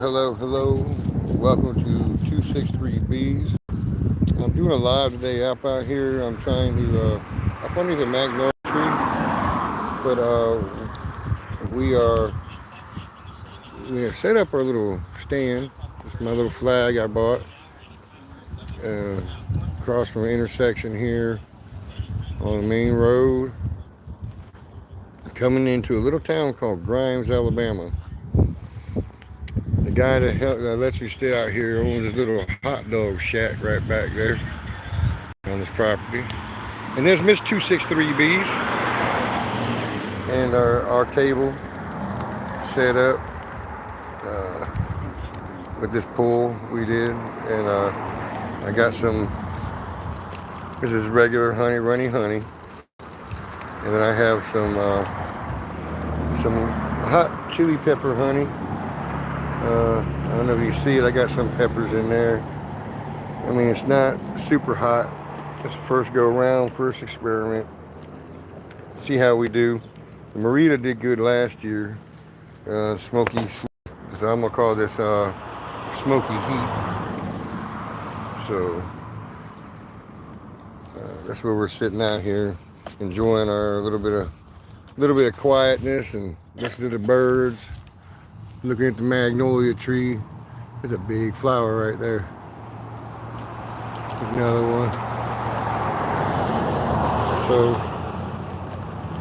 Hello. Welcome to 263Bs. I'm doing a live today out here. I'm trying to, up underneath a magnolia tree, but we are, we have set up our little stand. It's my little flag I bought uh, across from an intersection here on the main road, coming into a little town called Grimes, Alabama. The guy that lets you stay out here owns this little hot dog shack right back there on this property. And there's Miss 263Bs and our table set up with this pool we did. And I got this is regular honey, runny honey. And then I have some hot chili pepper honey. I don't know if you see it, I got some peppers in there. I mean, it's not super hot. Let's first go around, first experiment. See how we do. The Marita did good last year. Smoky, so I'm gonna call this smoky heat. So that's where we're sitting out here, enjoying our little bit of quietness and listening to the birds. Looking at the magnolia tree. There's a big flower right there. Another one. So,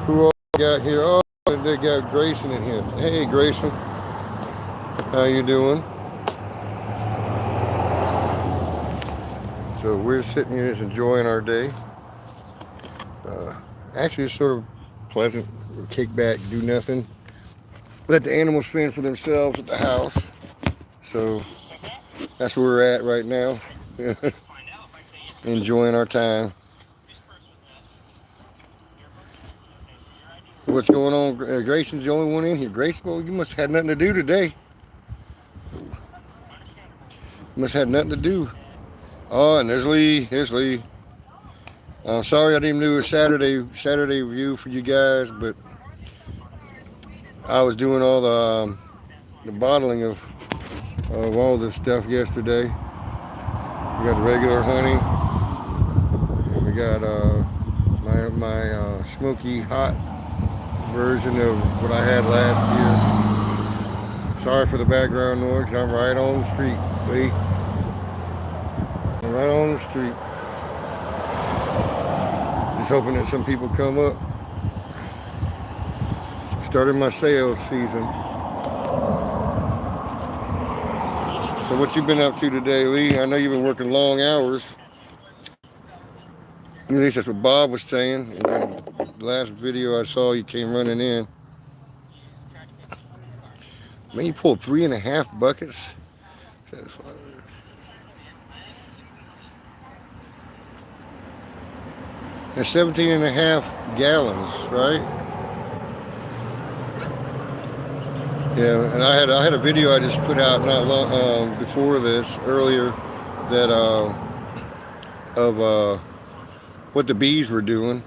who all got here? Oh, they got Grayson in here. Hey, Grayson. How you doing? So we're sitting here just enjoying our day. Actually, it's sort of pleasant. Kick back, do nothing. Let the animals fend for themselves at the house. So that's where we're at right now. Enjoying our time. What's going on? Grayson's the only one in here. Grayson, well, you must have had nothing to do today. You must have had nothing to do. Oh, and there's Lee. Here's Lee. I'm sorry I didn't do a Saturday review for you guys, but I was doing all the bottling of all this stuff yesterday. We got the regular honey. And we got my smoky hot version of what I had last year. Sorry for the background noise. I'm right on the street, Lee. I'm right on the street. Just hoping that some people come up. Started my sales season. So what you been up to today, Lee? I know you've been working long hours. At least that's what Bob was saying. In the last video I saw, you came running in. Man, you pulled 3.5 buckets. That's 17.5 gallons, right? Yeah, and I had a video I just put out not long before this earlier that of what the bees were doing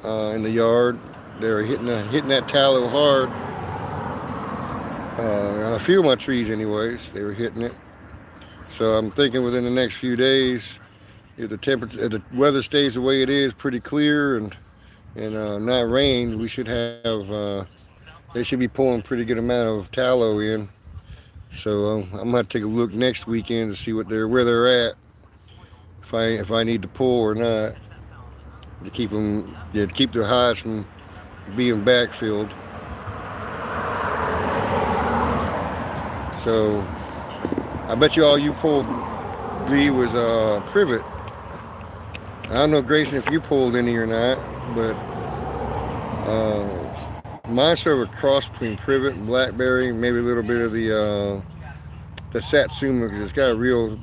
in the yard. They were hitting that tallow hard on a few of my trees, anyways. They were hitting it. So I'm thinking within the next few days, if the weather stays the way it is, pretty clear and not rain, we should have. They should be pulling a pretty good amount of tallow in. So I'm gonna take a look next weekend to see where they're at. If I need to pull or not to keep them, to keep their hives from being backfilled. So I bet you all you pulled, Lee, was privet. I don't know, Grayson, if you pulled any or not, but mine's sort of a cross between privet and blackberry, maybe a little bit of the satsuma, because it's got a real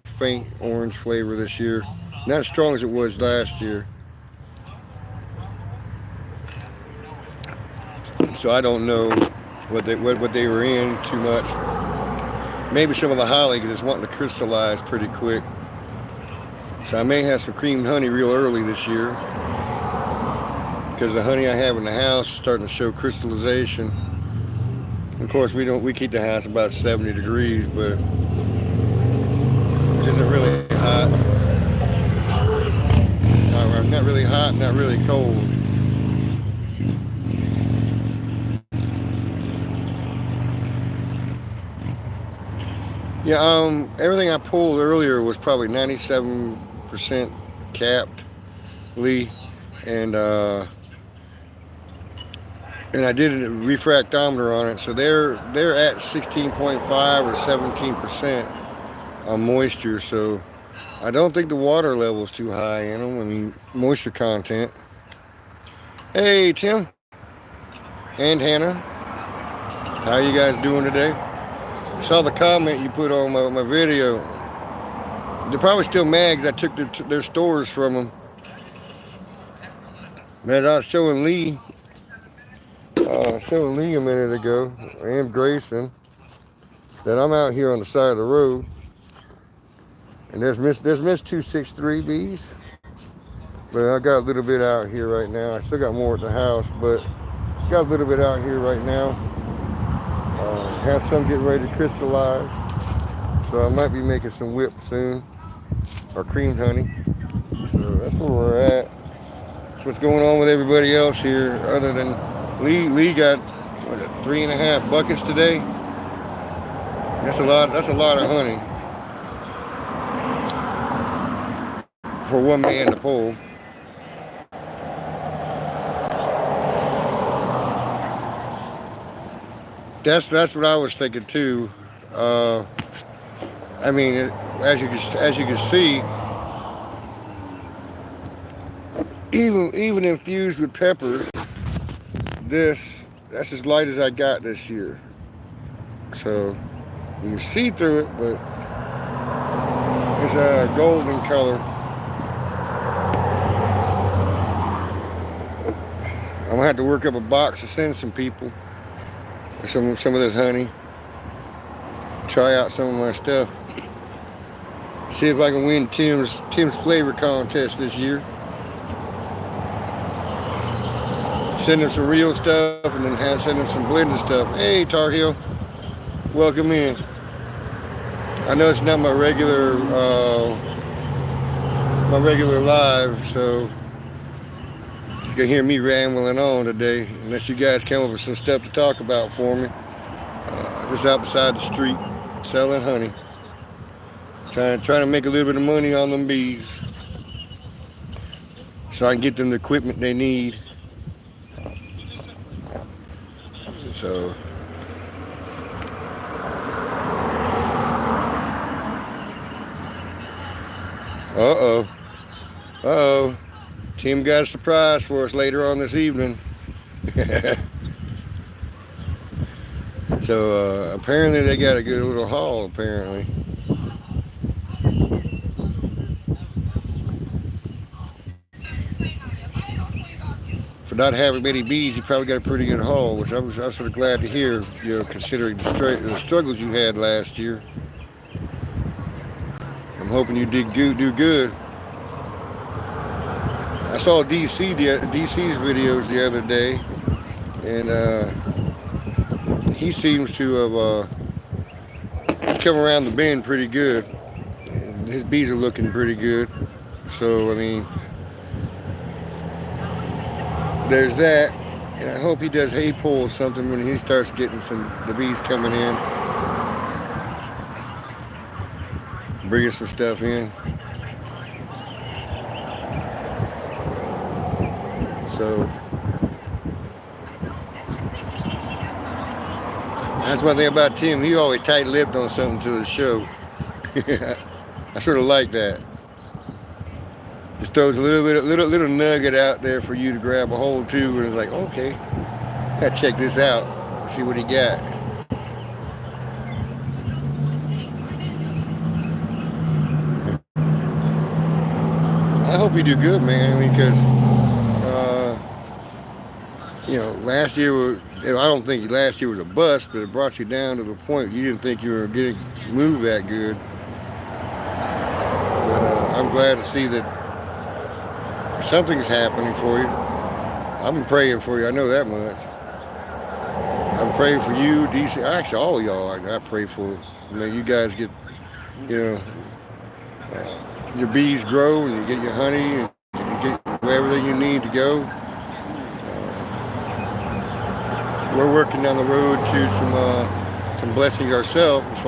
faint orange flavor this year. Not as strong as it was last year. So I don't know what they were in too much. Maybe some of the holly, because it's wanting to crystallize pretty quick. So I may have some creamed honey real early this year, because the honey I have in the house is starting to show crystallization. Of course, we keep the house about 70 degrees, but which isn't really hot. Not really hot, not really cold. Yeah, everything I pulled earlier was probably 97% capped, Lee, and I did a refractometer on it, so they're at 16.5 or 17% moisture. So I don't think the water level is too high in them. I mean, moisture content. Hey, Tim and Hannah, how you guys doing today? I saw the comment you put on my video. They're probably still mad because I took their stores from them. Man, I was showing Lee a minute ago, and Grayson, that I'm out here on the side of the road. And there's Miss 263 bees. But I got a little bit out here right now. I still got more at the house, but got a little bit out here right now. Have some getting ready to crystallize. So I might be making some whip soon, or creamed honey. So that's where we're at. That's what's going on with everybody else here, other than Lee got, 3.5 buckets today. That's a lot of honey for one man to pull. That's what I was thinking too. I mean, as you can see, even infused with peppers, that's as light as I got this year. So you can see through it, but it's a golden color. I'm gonna have to work up a box to send some people some of this honey. Try out some of my stuff. See if I can win Tim's flavor contest this year. Send him some real stuff and then send him some blended stuff. Hey, Tar Heel, welcome in. I know it's not my regular live, so you're gonna hear me rambling on today, unless you guys come up with some stuff to talk about for me. Just out beside the street, selling honey, trying to make a little bit of money on them bees, so I can get them the equipment they need. So, Tim got a surprise for us later on this evening. So apparently they got a good little haul. Apparently. For not having many bees, you probably got a pretty good haul, which I was sort of glad to hear. Considering the struggles you had last year. I'm hoping you do good. I saw DC's videos the other day, and he seems to have he's come around the bend pretty good. And his bees are looking pretty good. So I mean, there's that, and I hope he does hay pull or something when he starts getting the bees coming in, bringing some stuff in. So that's one thing about Tim. He always tight-lipped on something to the show. I sort of like that. Just throws a little nugget out there for you to grab a hold to, and it's like, okay, gotta check this out, see what he got. I hope you do good, man. I mean, because last year, I don't think last year was a bust, but it brought you down to the point you didn't think you were getting moved that good. But I'm glad to see that something's happening for you. I've been praying for you. I know that much. pray for you, DC. Actually, all of y'all. I pray for. You guys get, you know, your bees grow and you get your honey and you get everything you need to go. We're working down the road to some blessings ourselves as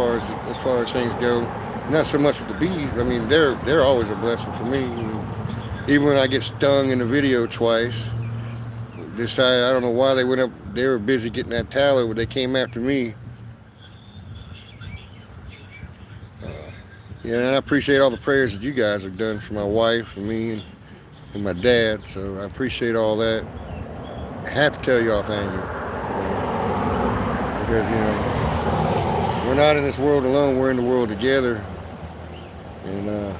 far as things go. Not so much with the bees, but I mean they're always a blessing for me. Even when I get stung in the video twice, decided I don't know why they went up. They were busy getting that tallow, but they came after me. Yeah, and I appreciate all the prayers that you guys have done for my wife, for me, and my dad. So I appreciate all that. I have to tell y'all thank you. Because, we're not in this world alone. We're in the world together. And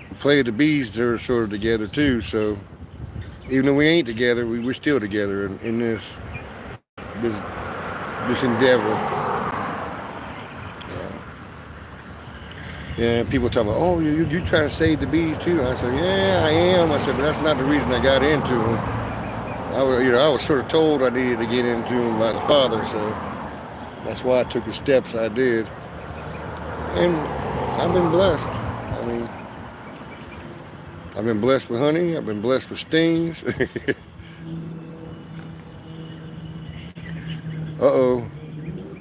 we play the bees. They're sort of together too. So even though we ain't together, we're still together in this endeavor. And people talk about, oh, you trying to save the bees too? And I said, yeah, I am. I said, but that's not the reason I got into them. I was sort of told I needed to get into them by the Father, so that's why I took the steps I did. And I've been blessed. I mean, I've been blessed with honey. I've been blessed with stings. Uh-oh.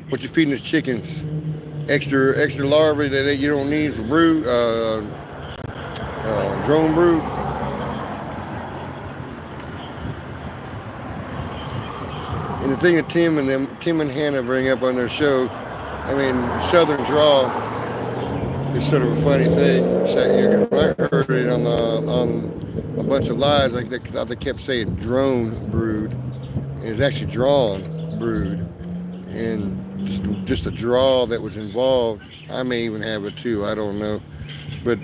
What you feeding these chickens? Extra larvae that you don't need for brood, drone brood. And the thing that Tim and Hannah bring up on their show, I mean, Southern drawl is sort of a funny thing. So, I heard it on a bunch of lies, like they kept saying drone brood, and it's actually drawn brood, and just the draw that was involved. I may even have it too. I don't know, but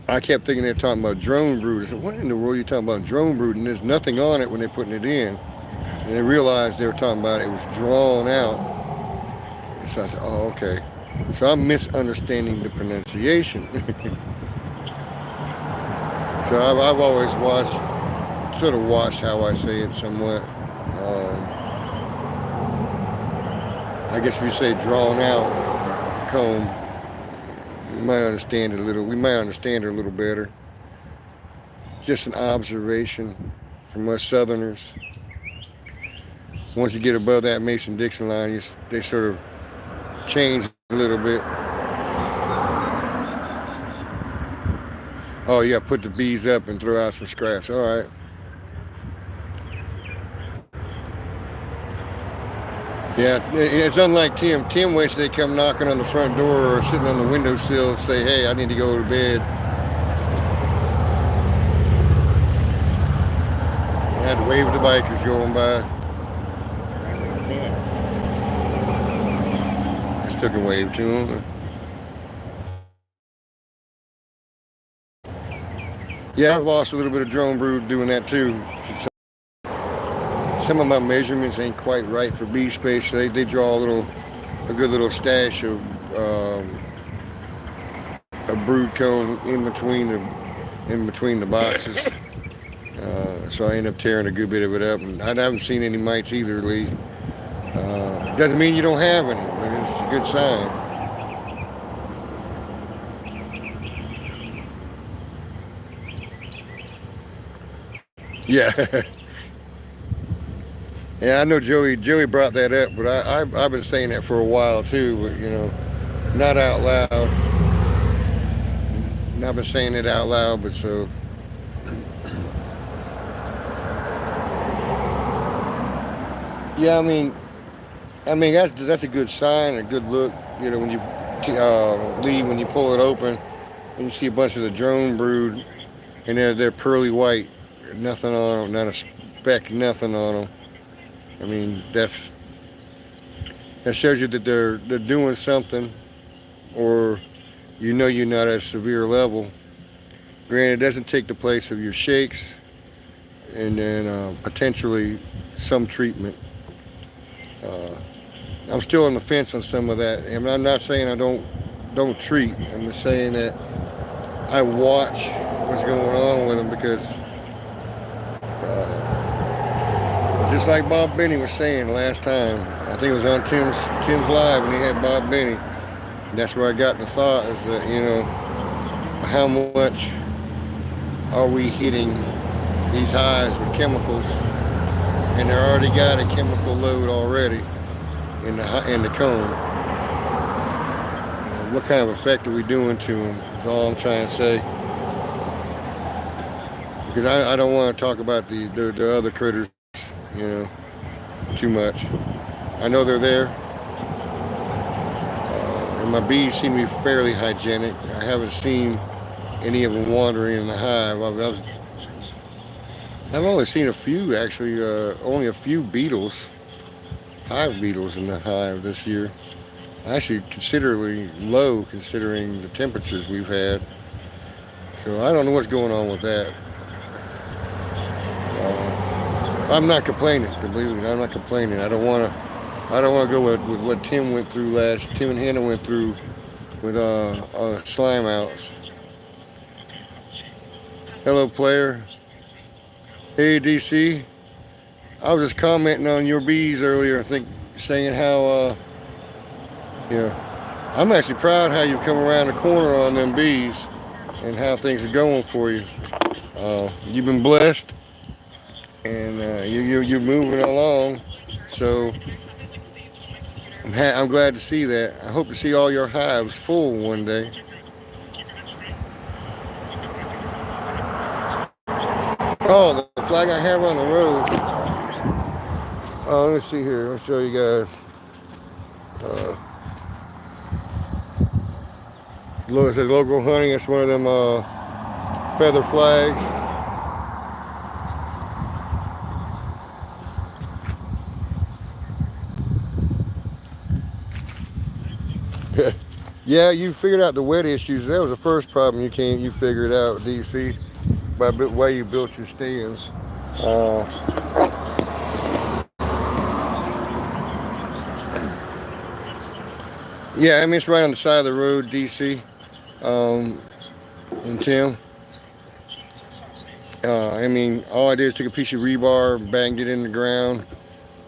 I kept thinking they're talking about drone brood. I said, what in the world are you talking about drone brood? And there's nothing on it when they're putting it in. And they realized they were talking about it was drawn out. And so I said, oh, okay. So I'm misunderstanding the pronunciation. So I've always watched how I say it somewhat. I guess if you say drawn out comb, we might understand it a little better. Just an observation from us Southerners. Once you get above that Mason-Dixon line, they sort of change a little bit. Oh, yeah, put the bees up and throw out some scraps. All right. Yeah, it's unlike Tim. Tim waits they come knocking on the front door or sitting on the windowsill and say, hey, I need to go to bed. I had to wave at the bikers going by. I took a wave to them. Yeah, I've lost a little bit of drone brood doing that too. Some of my measurements ain't quite right for bee space, so they draw a good little stash of a brood comb in between the boxes. So I end up tearing a good bit of it up, and I haven't seen any mites either, Lee. Doesn't mean you don't have any, but it's a good sign. Yeah. Yeah, I know Joey brought that up, but I've been saying that for a while too, but not out loud. And I've been saying it out loud, but so. Yeah, I mean that's a good sign, a good look. When you leave, when you pull it open, and you see a bunch of the drone brood, and they're pearly white, nothing on them, not a speck, nothing on them. I mean that shows you that they're doing something, or you're not at a severe level. Granted, it doesn't take the place of your shakes, and then potentially some treatment. I'm still on the fence on some of that. And I'm not saying I don't treat. I'm just saying that I watch what's going on with them because Just like Bob Benny was saying last time, I think it was on Tim's Live when he had Bob Benny. And that's where I got the thought is that, how much are we hitting these hives with chemicals, and they already got a chemical load already in the cone. What kind of effect are we doing to them? Is all I'm trying to say. Because I don't want to talk about the other critters, too much. I know they're there, and my bees seem to be fairly hygienic. I haven't seen any of them wandering in the hive. I've only seen a few, actually, only a few beetles, hive beetles in the hive this year. Actually, considerably low considering the temperatures we've had. So I don't know what's going on with that. I'm not complaining. Believe me, I'm not complaining. I don't want to. I don't want to go with what Tim went through Tim and Hannah went through with slime outs. Hello, player. Hey, DC. I was just commenting on your bees earlier. I think saying how I'm actually proud how you've come around the corner on them bees and how things are going for you. You've been blessed, and you're moving along. So I'm glad to see that. I hope to see all your hives full one day. Oh, the flag I have on the road. Oh, let me see here. Let me show you guys. Look, it says local hunting. It's one of them feather flags. Yeah, you figured out the wet issues. That was the first problem you figured out, DC, by the way you built your stands. Yeah, I mean it's right on the side of the road, DC, and Tim. I mean, all I did is took a piece of rebar, banged it in the ground,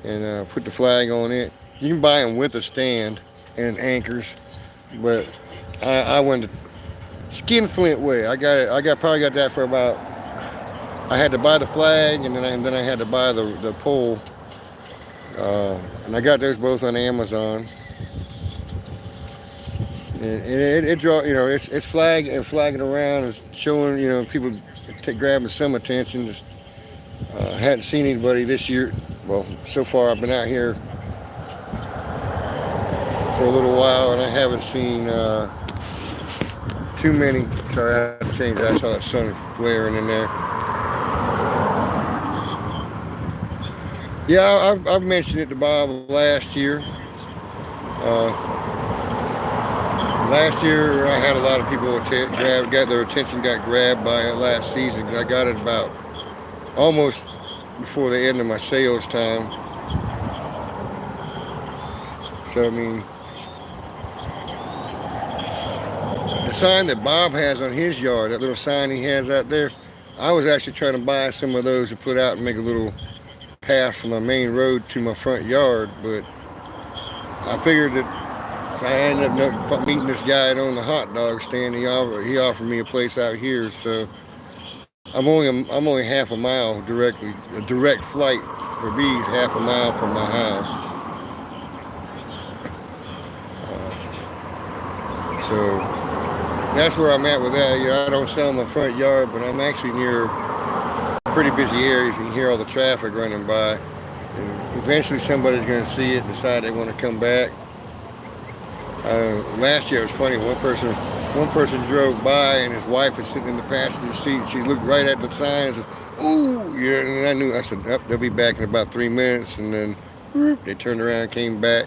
and put the flag on it. You can buy them with a stand and anchors, but I went the skin flint way. I got it. Probably got that for about. I had to buy the flag, and then I had to buy the pole, and I got those both on Amazon. And it draw, it's flagging around, it's showing, people grabbing some attention. Just hadn't seen anybody this year. Well, so far I've been out here for a little while, and I haven't seen too many. Sorry, I had to change that. I saw that sun glaring in there. Yeah, I've mentioned it to Bob last year. Last year, I had a lot of people got their attention, got grabbed by it last season. I got it about almost before the end of my sales time. So, I mean, the sign that Bob has on his yard, that little sign he has out there, I was actually trying to buy some of those to put out and make a little path from my main road to my front yard, but I figured that I ended up meeting this guy that owned the hot dog stand. He offered me a place out here, so I'm only half a mile a direct flight for bees, half a mile from my house. So that's where I'm at with that. I don't sell my front yard, but I'm actually near a pretty busy area. You can hear all the traffic running by. And eventually somebody's going to see it and decide they want to come back. Last year it was funny. One person drove by and his wife was sitting in the passenger seat. She looked right at the sign and said, "Ooh!" Yeah, and I knew. I said, "Yep, they'll be back in about 3 minutes." And then they turned around, came back.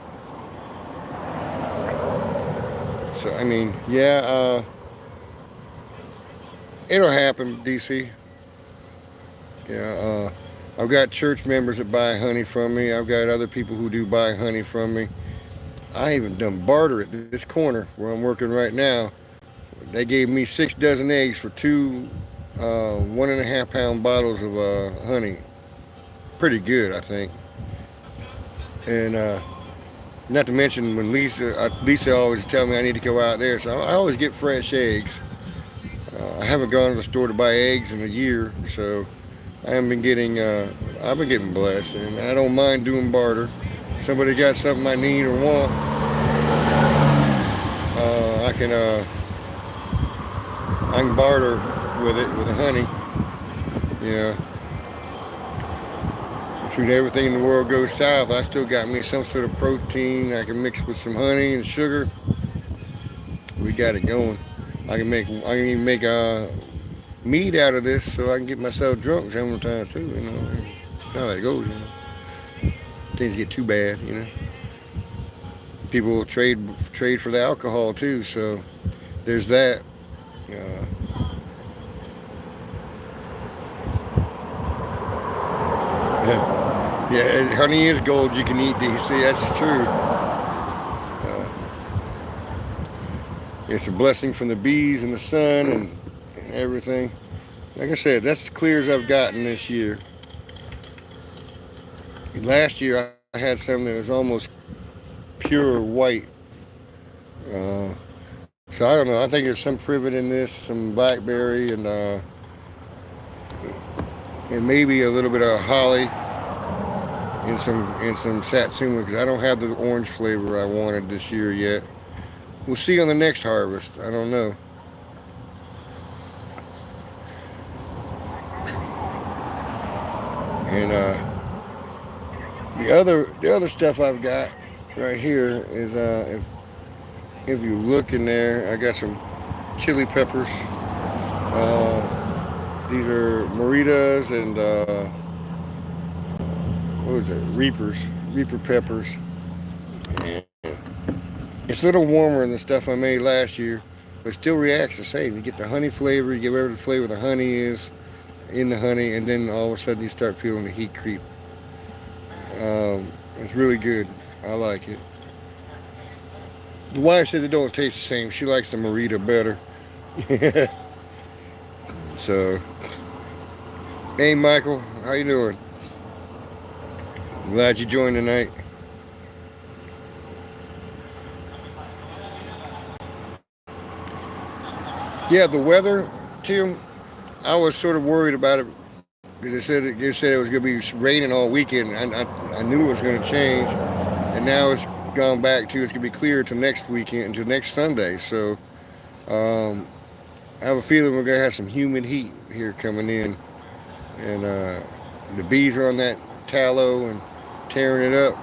So I mean, yeah, it'll happen, DC. Yeah, I've got church members that buy honey from me. I've got other people who do buy honey from me. I even done barter at this corner where I'm working right now. They gave me 6 dozen eggs for 2 1.5 pound bottles of honey. pretty good, I think. And not to mention when Lisa always tell me I need to go out there, so I always get fresh eggs. I haven't gone to the store to buy eggs in a year, so I haven't been getting. I've been getting blessed, and I don't mind doing barter. Somebody got something I need or want, I can barter with it with the honey. You know, shoot, everything in the world goes south. I still got me some sort of protein I can mix with some honey and sugar. We got it going. I can even make meat out of this, so I can get myself drunk sometimes too. You know, how that goes. You know, things get too bad. You know, people will trade for the alcohol too. So there's that. Uh, yeah, yeah, honey is gold. You can eat, DC. That's true. It's a blessing from the bees and the sun and everything. Like I said, that's as clear as I've gotten this year. Last year I had something that was almost pure white. Uh, so I don't know. I think there's some privet in this, some blackberry, and maybe a little bit of holly and some satsuma because I don't have the orange flavor I wanted this year yet. We'll see on the next harvest. I don't know. And the other stuff I've got right here is if you look in there, I got some chili peppers. These are Maritas and what was it? Reaper peppers. And it's a little warmer than the stuff I made last year, but it still reacts the same. You get the honey flavor, you get whatever the flavor of the honey is in the honey, and then all of a sudden you start feeling the heat creep. It's really good. I like it. The wife says it don't taste the same. She likes the Marita better. So, hey Michael, how you doing? Glad you joined tonight. Yeah, the weather, Tim. I was sort of worried about it because it said it was going to be raining all weekend. I knew it was going to change, and now it's gone back to it's going to be clear until next weekend, until next Sunday. So um, I have a feeling we're going to have some humid heat here coming in, and the bees are on that tallow and tearing it up.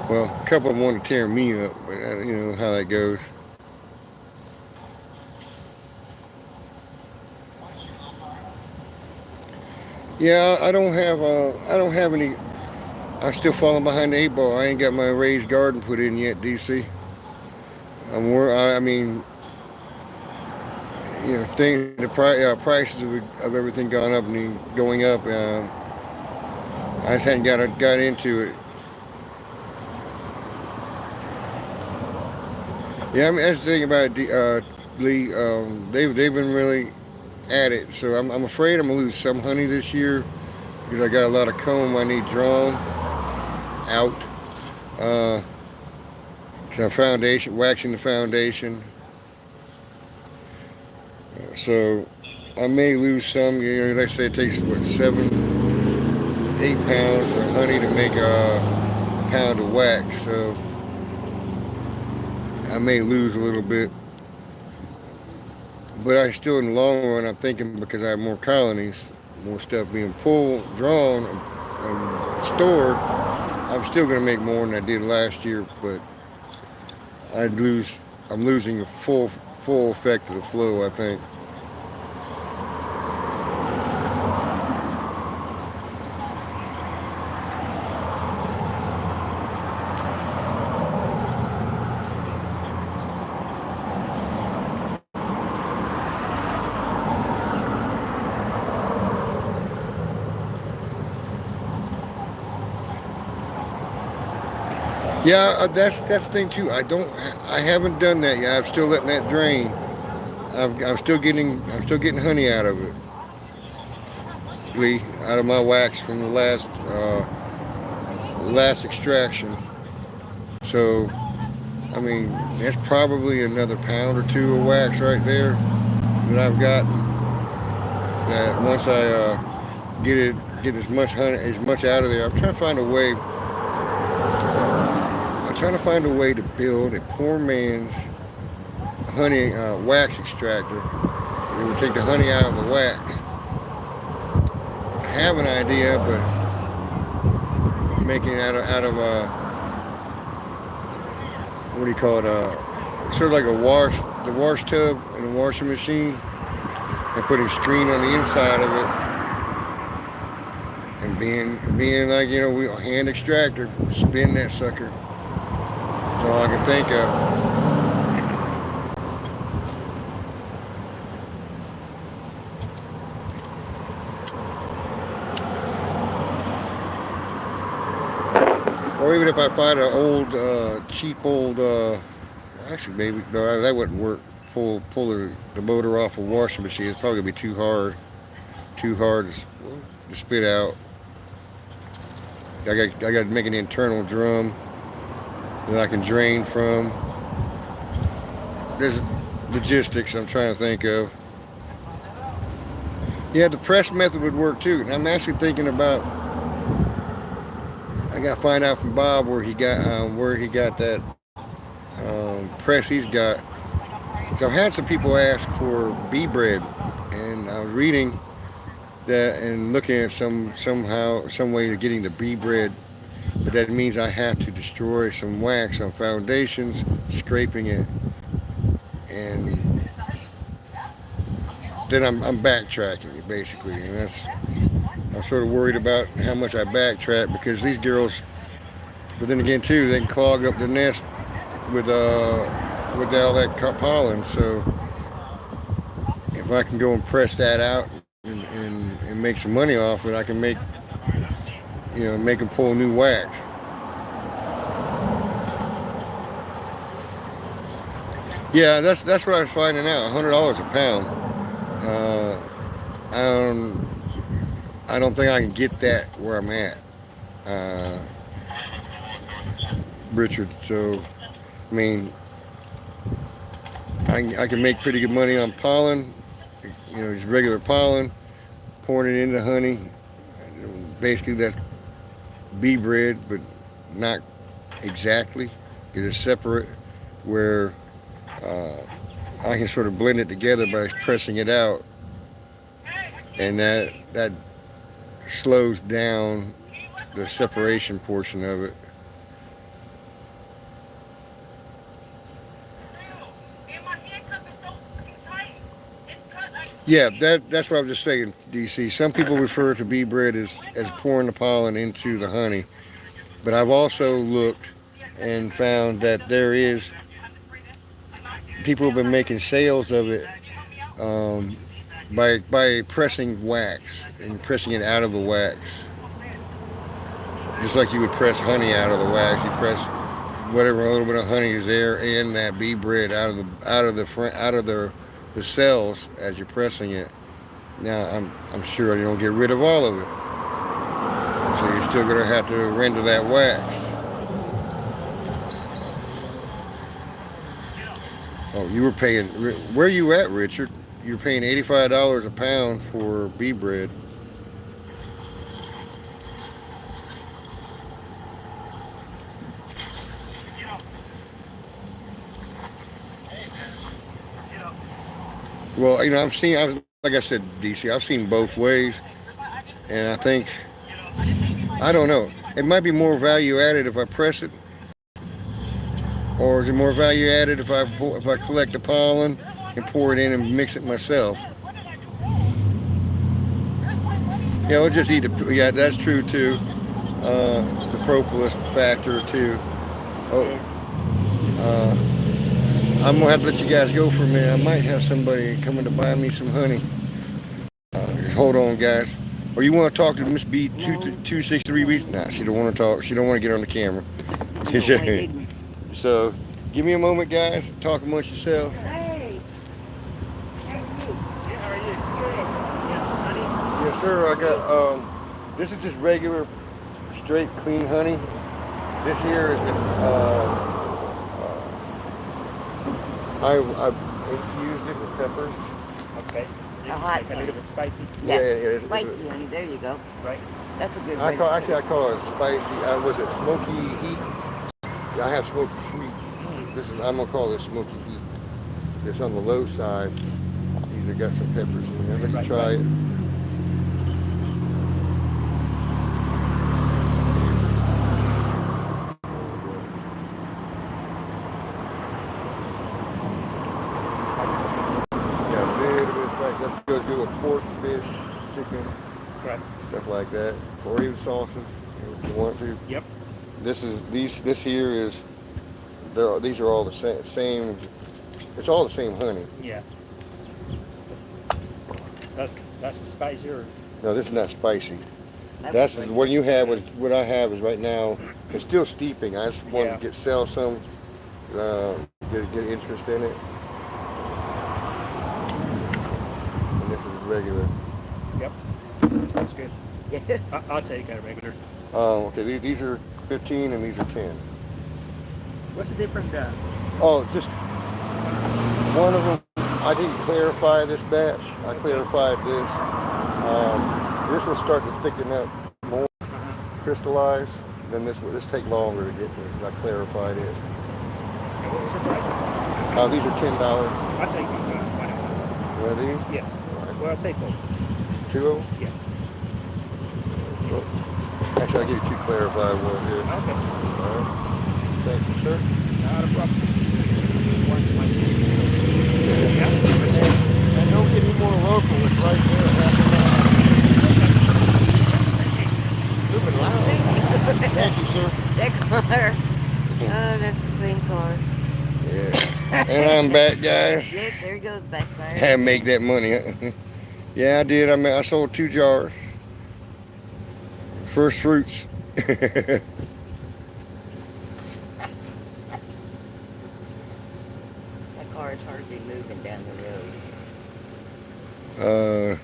Well, a couple of them want to tear me up, but you know how that goes. Yeah, I don't have any. I'm still falling behind the eight ball. I ain't got my raised garden put in yet, DC. I mean, you know, prices of everything gone up and going up. I just hadn't got into it. Yeah, I mean that's the thing about it, Lee. They've been really at it. So I'm afraid I'm gonna lose some honey this year because I got a lot of comb I need drawn out. Uh, so foundation, waxing the foundation. So I may lose some. You know, let's say it takes what 7, 8 pounds of honey to make a pound of wax. So I may lose a little bit. But I still, in the long run, I'm thinking because I have more colonies, more stuff being pulled, drawn, and stored, I'm still going to make more than I did last year. But I'd lose. I'm losing the full effect of the flow, I think. Yeah, that's the thing too. I haven't done that yet. I'm still letting that drain. I'm still getting honey out of it. out of my wax from the last extraction. So I mean, that's probably another pound or two of wax right there that I've gotten. That once I get as much honey, as much out of there, I'm trying to find a way. I'm trying to find a way to build a poor man's honey wax extractor. It would take the honey out of the wax. I have an idea, but making it out of what do you call it? Sort of like the wash tub in a washing machine, and putting screen on the inside of it, and being like, you know, we hand extractor, spin that sucker. That's all I can think of. Or even if I find an old, cheap old, actually maybe, no, that wouldn't work. Pull the motor off a washing machine. It's probably gonna be too hard to spit out. I got to make an internal drum that I can drain from. There's logistics I'm trying to think of. Yeah, the press method would work too. And I'm actually thinking about. I got to find out from Bob where he got that press he's got. So I've had some people ask for bee bread, and I was reading that and looking at some way of getting the bee bread, but that means I have to destroy some wax on foundations, scraping it, and then I'm backtracking it basically, and I'm sort of worried about how much I backtrack because these girls, but then again too, they can clog up the nest with all that pollen. So if I can go and press that out and make some money off it, I can make them pull new wax. Yeah, that's what I was finding out. $100 a pound. I don't think I can get that where I'm at, Richard. So I mean, I can make pretty good money on pollen, just regular pollen, pouring it into honey. Basically, that's bee bread, but not exactly. It is separate, where I can sort of blend it together by pressing it out, and that slows down the separation portion of it. Yeah, that's what I was just saying, DC. Some people refer to bee bread as pouring the pollen into the honey, but I've also looked and found that there is people have been making sales of it by pressing wax and pressing it out of the wax, just like you would press honey out of the wax. You press whatever little bit of honey is there and that bee bread out of the cells as you're pressing it. Now I'm sure you don't get rid of all of it, so you're still gonna have to render that wax. Oh, you were paying. Where are you at, Richard? You're paying $85 a pound for bee bread. Well, like I said, DC, I've seen both ways, and I don't know. It might be more value added if I press it, or is it more value added if I collect the pollen and pour it in and mix it myself? Yeah, I'll just eat it. Yeah, that's true too. The propolis factor too. Oh, I'm gonna have to let you guys go for a minute. I might have somebody coming to buy me some honey. Just hold on, guys. Or you want to talk to Miss B 263 weeks? Nah, she don't want to talk. She don't want to get on the camera. So, give me a moment, guys. Talk amongst yourselves. Hey, how's you? Yeah, how are you? Good. Yeah, honey? Yes, sir. I got this is just regular, straight, clean honey. This here has been I've infused it with peppers. Okay. A hot Make a little bit spicy. Yeah, Yeah, yeah, it's, spicy honey. There you go. Right. That's a good I way. call actually I call it spicy. Was it smoky heat? Yeah, I have smoky sweet. This is I'm gonna call this smoky heat. It's on the low side. These have got some peppers in there. Let me Right, try right. it. Spicy. Got a little bit of spice. That goes good with pork, fish, chicken, Right. stuff like that, or even sausage if you want to. Yep. This is these. This here is. These are all the same. It's all the same honey. Yeah. That's the spicier. No, this is not spicy. That's That's what you have. What I have is right now. It's still steeping. I just wanted Yeah. to sell some, get interest in it. And this is regular. Yep. That's good. Yeah. I'll take a regular. Okay, these are 15 and these are 10. What's the different? Oh, just one of them. I didn't clarify this batch. I clarified this. This will start to thicken up more, crystallize. Then this take longer to get there. I clarified it. And what was the price? These are $10. I'll take one. One of these? Yeah. Well, I'll take both. Two of them? Yeah. Well, actually, I'll give you two clarified ones here. Okay. All right. Thank you, sir. Not a problem. One to my sister. Yeah. And don't get any more local. It's right there. Half an hour. Moving loud. Thank you, sir. That car. Oh, that's the same car. Yeah. And I'm back, guys. Yep, there he goes, backfire. Had to make that money. Yeah, I did. I sold 2 jars. First fruits. That car is hardly moving down the road.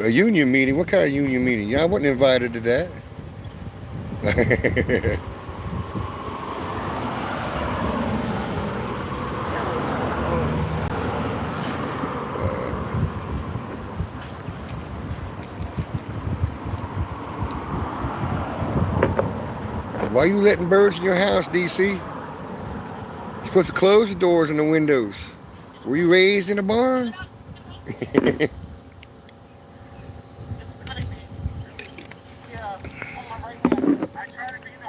A union meeting. What kind of union meeting? Yeah, I wasn't invited to that. Why you letting birds in your house, DC? You're supposed to close the doors and the windows. Were you raised in a barn?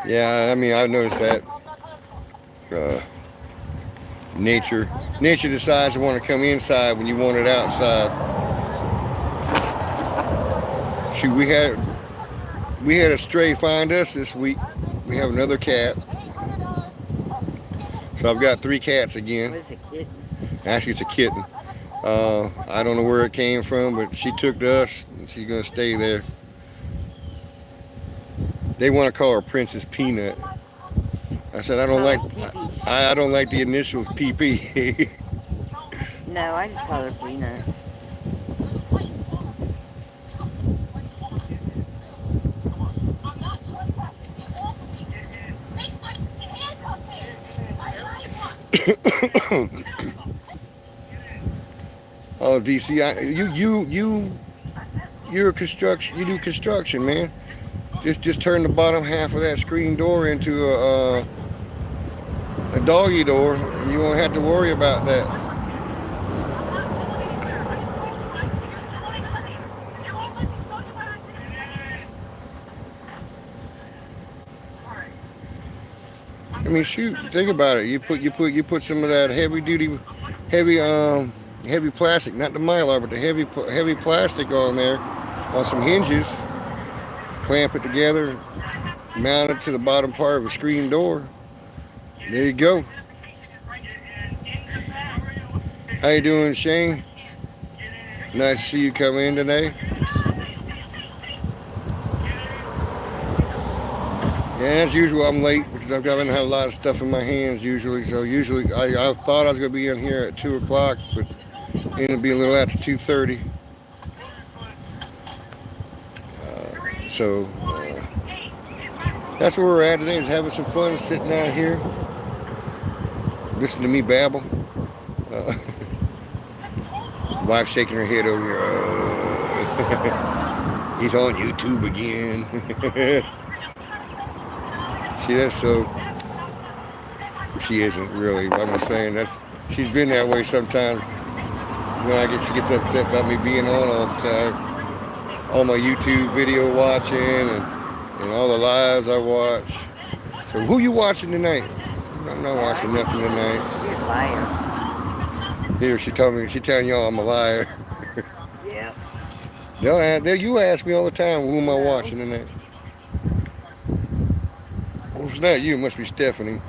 Yeah, I mean, I've noticed that. Uh, nature decides to want to come inside when you want it outside. Shoot, we had a stray find us this week. We have another cat. So I've got 3 cats again. What is a kitten? Actually, it's a kitten. I don't know where it came from, but she took to us, and she's gonna stay there. They want to call her Princess Peanut. I said I don't like I don't like the initials PP. No, I just call her Peanut. Oh, DC, you're a construction. You do construction, man. Just turn the bottom half of that screen door into a doggy door, and you won't have to worry about that. I mean, shoot, think about it. You put some of that heavy heavy plastic, not the mylar, but the heavy plastic on there, on some hinges. Clamp it together, mount it to the bottom part of a screen door. There you go. How you doing, Shane? Nice to see you come in today. Yeah, as usual, I'm late because I've had a lot of stuff in my hands usually. So usually, I thought I was going to be in here at 2 o'clock, but ended up being a little after 2:30. So that's where we're at today. Just having some fun sitting out here, listening to me babble. Uh, wife shaking her head over here. He's on YouTube again. See, that's so. She isn't really. I'm just saying that's. She's been that way sometimes. When she gets upset about me being on all the time. All my YouTube video watching and all the lives I watch. So who you watching tonight? I'm not watching nothing tonight. You're a liar. Here, she telling y'all I'm a liar. Yep. You ask me all the time, who am I watching tonight? Well, if it's not you, it must be Stephanie.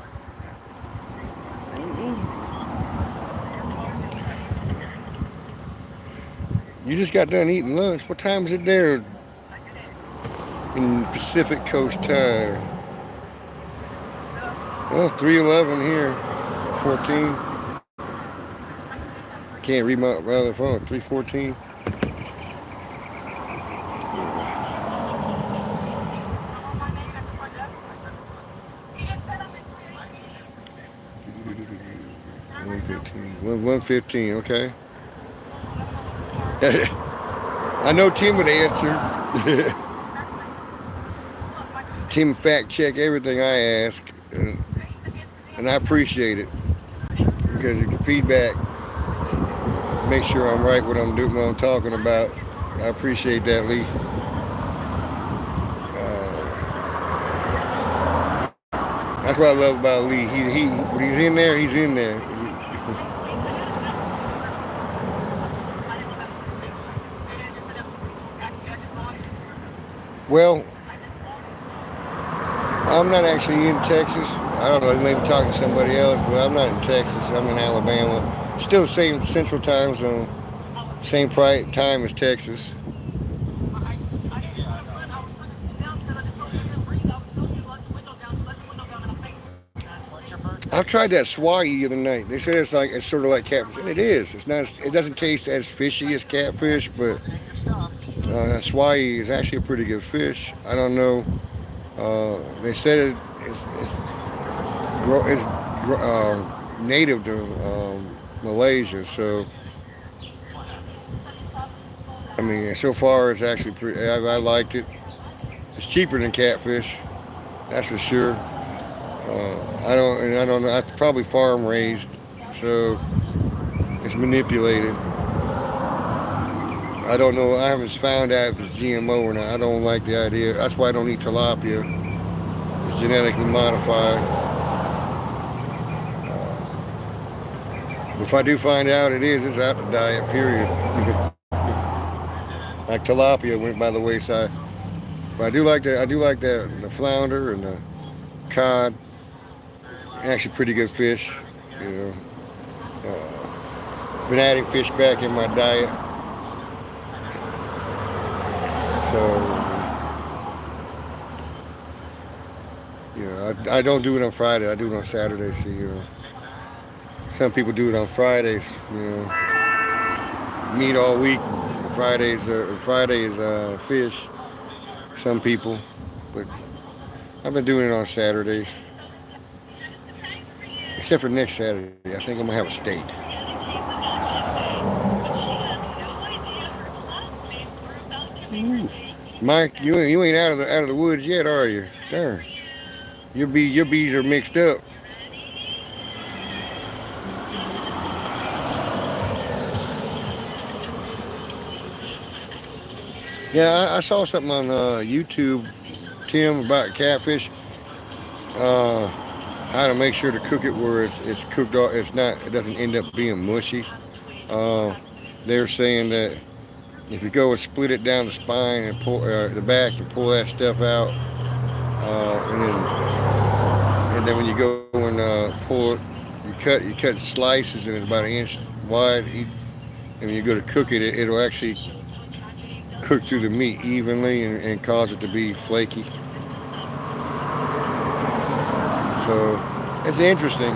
You just got done eating lunch. What time is it there in Pacific Coast time? Well, 3:11 here. 14. Can't read my other phone. 3:14. $1.15. Okay. I know Tim would answer. Tim fact check everything I ask, and I appreciate it because your feedback makes sure I'm right what I'm doing, what I'm talking about. I appreciate that, Lee. That's what I love about Lee. He when he's in there, he's in there. Well, I'm not actually in Texas. I don't know, maybe talking to somebody else, but I'm not in Texas. I'm in Alabama. Still the same central time zone. Same time as Texas. I tried that swai the other night. They said it's sort of like catfish, and it is. It's not. It doesn't taste as fishy as catfish, but that swai is actually a pretty good fish. I don't know. They said it's native to Malaysia, so I mean, so far it's actually pretty. I liked it. It's cheaper than catfish, that's for sure. I don't know. It's probably farm raised, so it's manipulated. I don't know. I haven't found out if it's GMO or not. I don't like the idea. That's why I don't eat tilapia. It's genetically modified. If I do find out it is, it's out the diet. Period. Like tilapia went by the wayside. But I do like that. I do like the flounder and the cod. Actually, pretty good fish. You know, been adding fish back in my diet. So, I don't do it on Friday. I do it on Saturday. So, some people do it on Fridays. Meat all week. Friday is fish. Some people, but I've been doing it on Saturdays. Except for next Saturday, I think I'm gonna have a steak. Ooh. Mike, you ain't out of the woods yet, are you? Darn, your bees are mixed up. Yeah, I saw something on YouTube, Tim, about catfish. How to make sure to cook it where it's cooked. It doesn't end up being mushy. Uh, they're saying that if you go and split it down the spine and pull the back and pull that stuff out, and then when you go and pull it, you cut slices and it's about an inch wide. And when you go to cook it, it'll actually cook through the meat evenly and cause it to be flaky. So it's interesting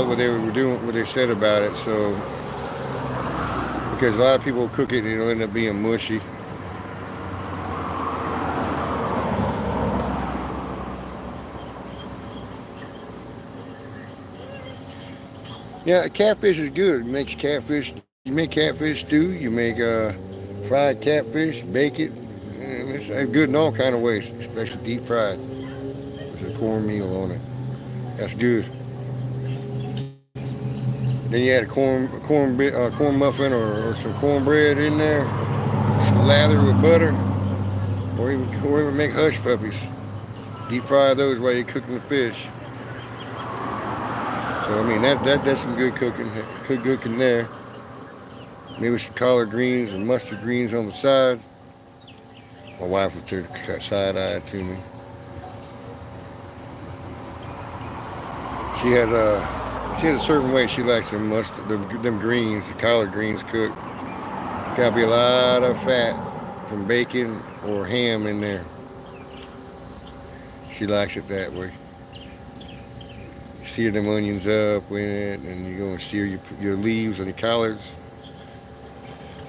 what they were doing, what they said about it. So because a lot of people cook it and it'll end up being mushy. Yeah, catfish is good. It makes catfish. You make catfish stew. You make fried catfish, bake it. It's good in all kind of ways, especially deep fried with a cornmeal on it. That's good. Then you add a corn muffin or some cornbread in there, slathered with butter, or even make hush puppies. Deep fry those while you're cooking the fish. So I mean that's some good cooking there. Maybe some collard greens and mustard greens on the side. My wife was cut side eyed to me. She has a certain way she likes them greens, the collard greens cooked. Gotta be a lot of fat from bacon or ham in there. She likes it that way. Sear them onions up with it, and you're gonna sear your leaves and your collards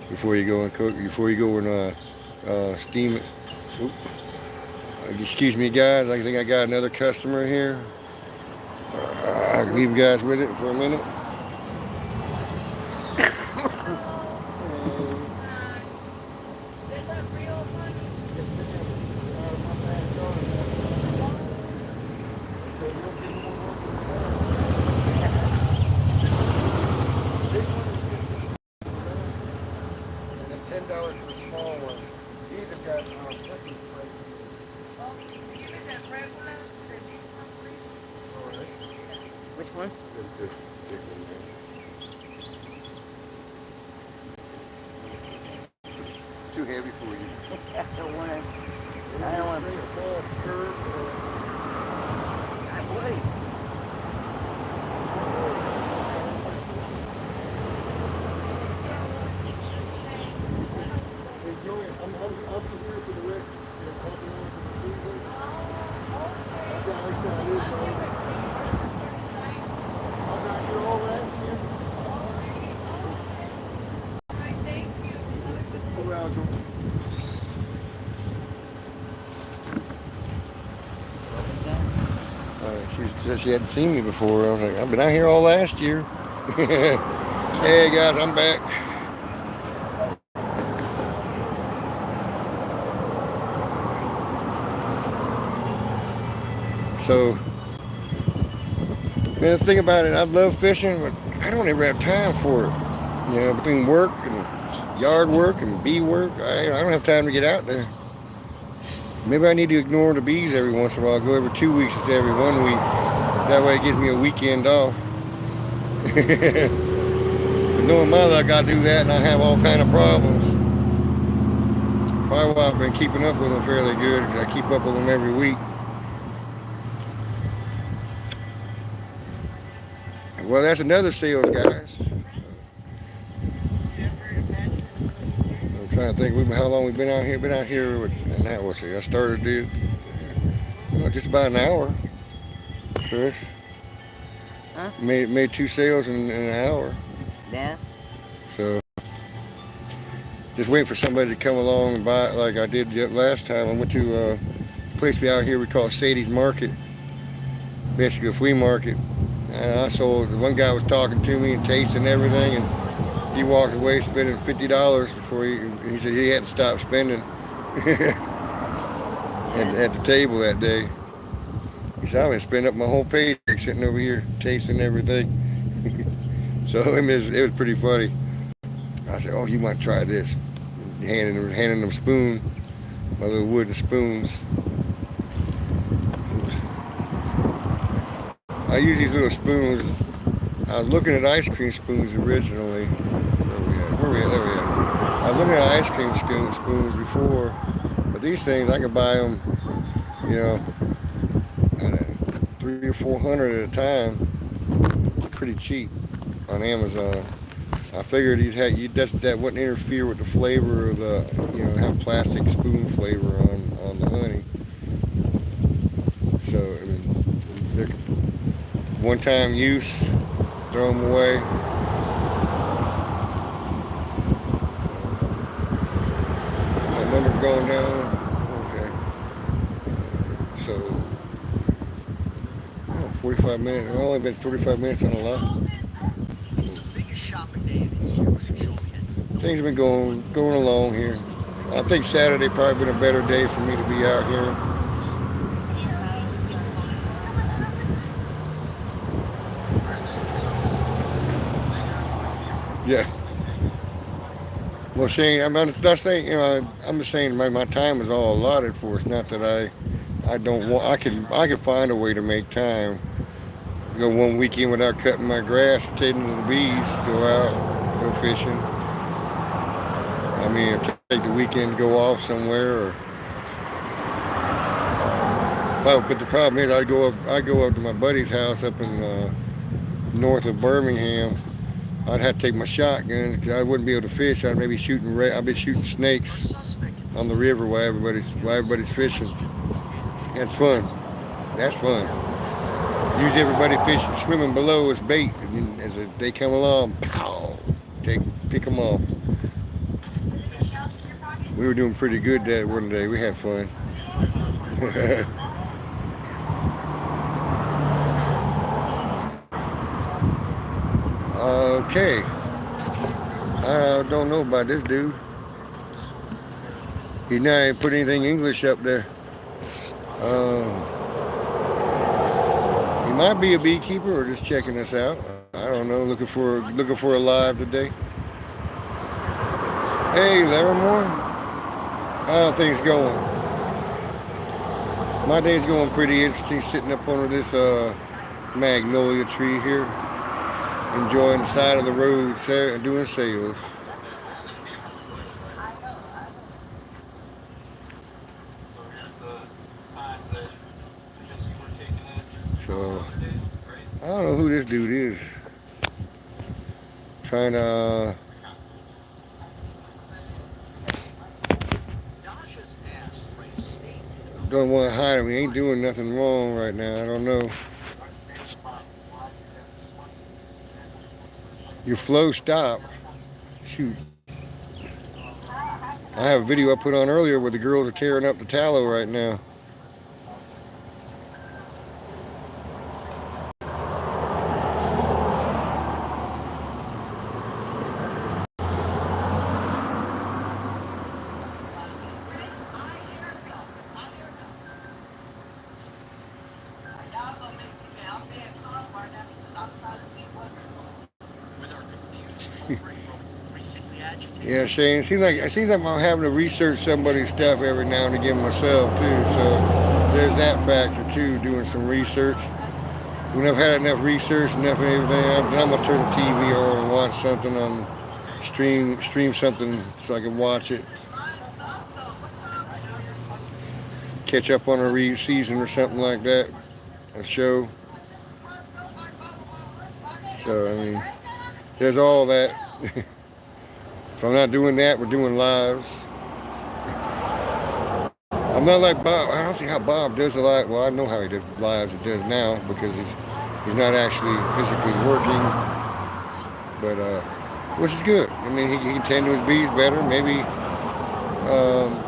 before you go and cook. Before you go and steam it. Oop. Excuse me, guys. I think I got another customer here. I can leave you guys with it for a minute. $10 for the small one. These have got cooking spray. Which one? It's too heavy for you. I don't want to. I don't want to. She said she hadn't seen me before. I was like, I've been out here all last year. Hey guys, I'm back. So, man, the thing about it, I love fishing, but I don't ever have time for it. You know, between work and yard work and bee work, I don't have time to get out there. Maybe I need to ignore the bees every once in a while. Go every 2 weeks instead of every 1 week. That way it gives me a weekend off. Knowing my luck, I do that and I have all kind of problems. Probably why I've been keeping up with them fairly good, because I keep up with them every week. Well, that's another sales, guys. I'm trying to think how long we've been out here. Been out here with, and that was it. I started it just about an hour. Chris. Huh? Made 2 sales in an hour. Yeah. So just waiting for somebody to come along and buy it like I did last time. I went to a place out here we call Sadie's Market, basically a flea market. And I sold. One guy was talking to me and tasting everything, and he walked away spending $50 before he said he had to stop spending at the table that day. He said, I've been spending up my whole paycheck sitting over here tasting everything. So it was pretty funny. I said, oh, you might try this. Handing them spoon, my little wooden spoons. Oops. I use these little spoons. I was looking at ice cream spoons originally. Where we at? There we are. I was looking at ice cream spoons before, but these things I can buy them, you know, 300 or 400 at a time, pretty cheap on Amazon. I figured that wouldn't interfere with the flavor of have plastic spoon flavor on the honey. So I mean, they're one-time use, throw them away. My number's going down. Okay. So 45 minutes. I've only been 45 minutes on a lot. Things have been going along here. I think Saturday probably been a better day for me to be out here. Yeah. Well, Shane, I'm not saying, I'm just saying my time is all allotted for. It's not that I don't want. I can find a way to make time. Go one weekend without cutting my grass, tending to the bees, go out, go fishing. I mean, take the weekend to go off somewhere, or but the problem is I go up to my buddy's house up in north of Birmingham. I'd have to take my shotguns because I wouldn't be able to fish. I'd be shooting snakes on the river while everybody's fishing. That's fun. That's fun. Usually everybody fishing, swimming below is bait, and as they come along, pow, pick them off. We were doing pretty good that one day. We had fun. Okay. I don't know about this dude. He's not even put anything English up there. He might be a beekeeper or just checking us out. I don't know. Looking for a live today. Hey, Larimore. How are things going? My day's going pretty interesting. Sitting up under this magnolia tree here, enjoying the side of the road, doing sales. So I don't know who this dude is. Trying to. Don't want to hide him. He ain't doing nothing wrong right now. I don't know. Your flow stopped. Shoot. I have a video I put on earlier where the girls are tearing up the tallow right now. Yeah, Shane. It seems like I'm having to research somebody's stuff every now and again myself too. So there's that factor too. Doing some research. When I've had enough research, enough and everything, I'm gonna turn the TV on and watch something on stream something so I can watch it, catch up on a season or something like that, a show. So I mean, there's all that. If I'm not doing that, we're doing lives. I'm not like Bob. I don't see how Bob does a lot. Well, I know how he does lives. He does now because he's not actually physically working, but which is good. I mean, he can tend to his bees better. Um,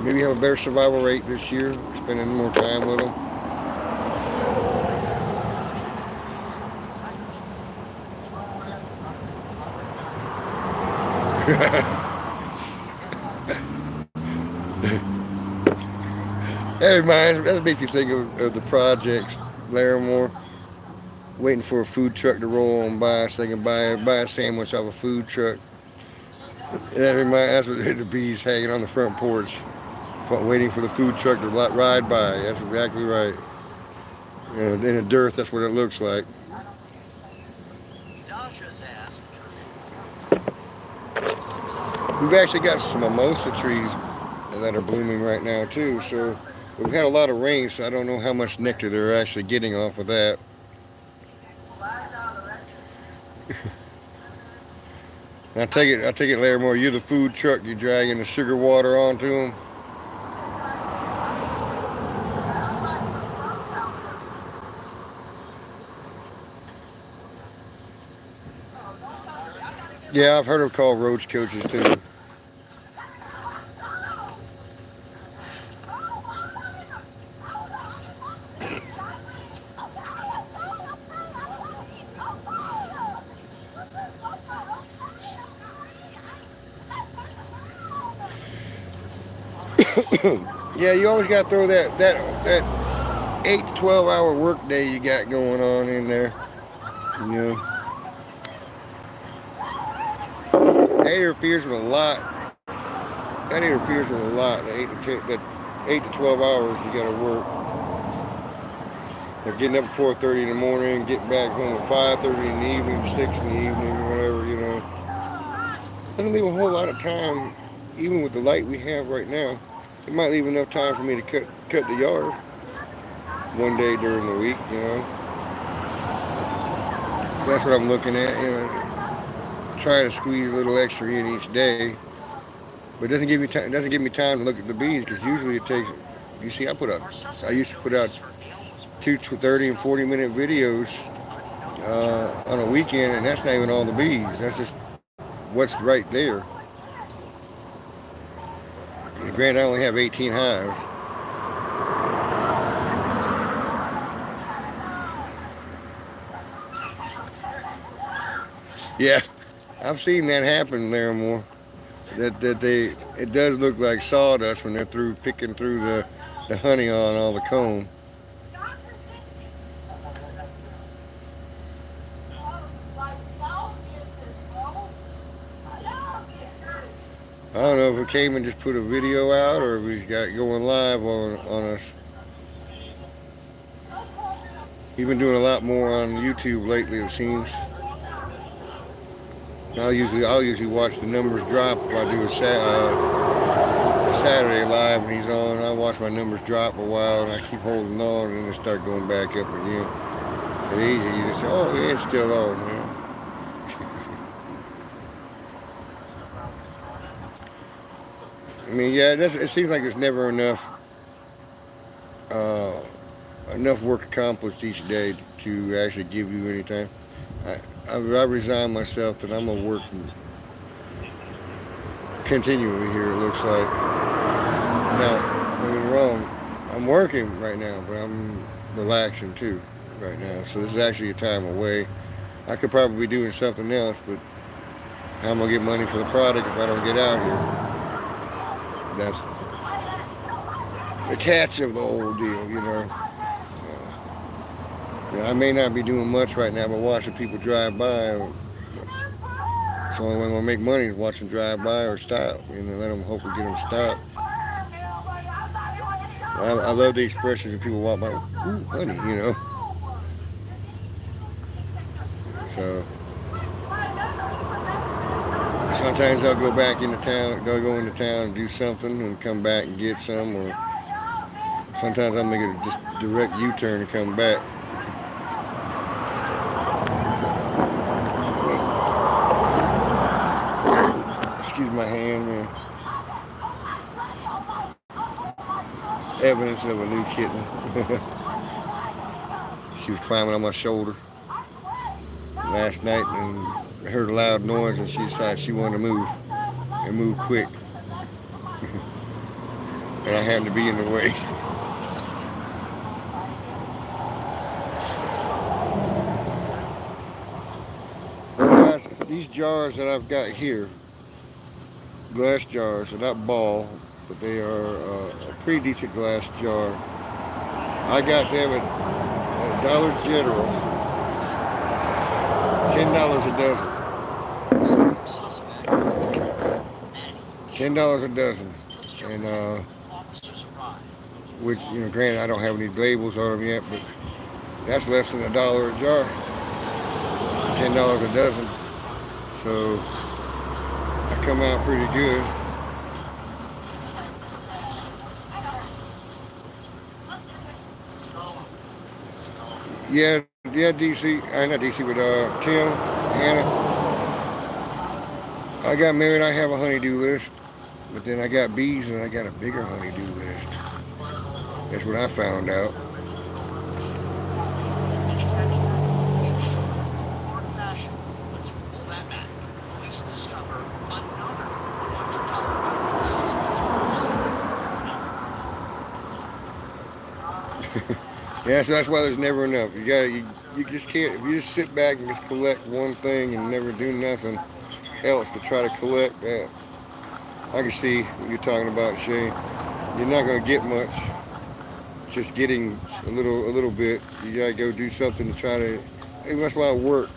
maybe have a better survival rate this year, spending more time with them. Hey, man, that makes you think of the projects, Larimore, waiting for a food truck to roll on by so they can buy a sandwich off a food truck. And that's what the bees hanging on the front porch, waiting for the food truck to ride by. That's exactly right. In the dirt, that's what it looks like. We've actually got some mimosa trees that are blooming right now too. So we've had a lot of rain, so I don't know how much nectar they're actually getting off of that. I take it, Larimore. You're the food truck. You're dragging the sugar water onto them. Yeah, I've heard them called roach coaches too. Yeah, you always got to throw that 8 to 12 hour work day you got going on in there. You know, that interferes with a lot. That interferes with a lot. That 8 to 12 hours you got to work. They're getting up at 4:30 in the morning, getting back home at 5:30 in the evening, 6 in the evening, whatever. Doesn't leave a whole lot of time, even with the light we have right now. It might leave enough time for me to cut the yard one day during the week. That's what I'm looking at. Trying to squeeze a little extra in each day, but it doesn't give me time. Doesn't give me time to look at the bees because usually it takes. You see, I used to put out two 30 and 40-minute videos on a weekend, and that's not even all the bees. That's just what's right there. And granted, I only have 18 hives. Yeah, I've seen that happen there more. It does look like sawdust when they're through picking through the honey on all the comb. I don't know if it came and just put a video out or if he's got going live on us. He's been doing a lot more on YouTube lately, it seems. I'll usually watch the numbers drop if I do a Saturday live and he's on. I watch my numbers drop a while and I keep holding on and then they start going back up again. It's easy. You just say, oh yeah, it's still on, man. I mean, yeah, it seems like there's never uh, enough work accomplished each day to actually give you any time. I, I resign myself that I'm gonna work continually here. It looks like now, don't get me wrong, I'm working right now, but I'm relaxing too right now. So this is actually a time away. I could probably be doing something else, but how am I gonna get money for the product if I don't get out here? That's the catch of the whole deal. I may not be doing much right now, but watching people drive by. It's the only way I'm gonna make money is watching drive by or stop. Let them hopefully get them stopped. I love the expression when people walk by, ooh, honey. So sometimes I'll go back into town, they'll go into town and do something and come back and get some, or sometimes I'll make a just direct U-turn and come back. Excuse my hand, man. Evidence of a new kitten. She was climbing on my shoulder last night and heard a loud noise and she decided she wanted to move and move quick. And I happened to be in the way. Guys, these jars that I've got here, glass jars, they're not ball, but they are a pretty decent glass jar. I got them at Dollar General, $10 a dozen. $10 a dozen, and which granted I don't have any labels on them yet, but that's less than $1 a jar. $10 a dozen, so I come out pretty good. Yeah, DC. Not DC, but Tim, Hannah. I got married. I have a honeydew list, but then I got bees and I got a bigger honeydew list. That's what I found out. Yeah, so that's why there's never enough. You just can't. If you just sit back and just collect one thing and never do nothing else to try to collect that. I can see what you're talking about, Shay. you're not gonna get much. Just getting a little bit. You gotta go do something to try to. Hey, that's why I work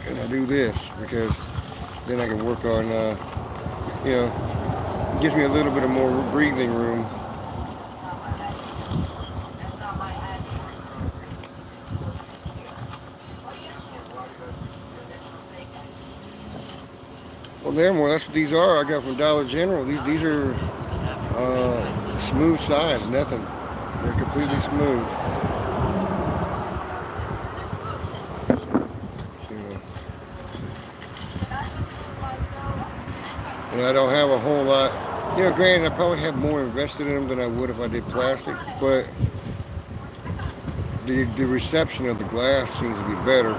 and I do this because then I can work on. You know, it gives me a little bit of more breathing room. Well, there more. That's what these are. I got from Dollar General. These are smooth sides. Nothing. They're completely smooth. You know, and I don't have a whole lot. Granted, I probably have more invested in them than I would if I did plastic, but the reception of the glass seems to be better.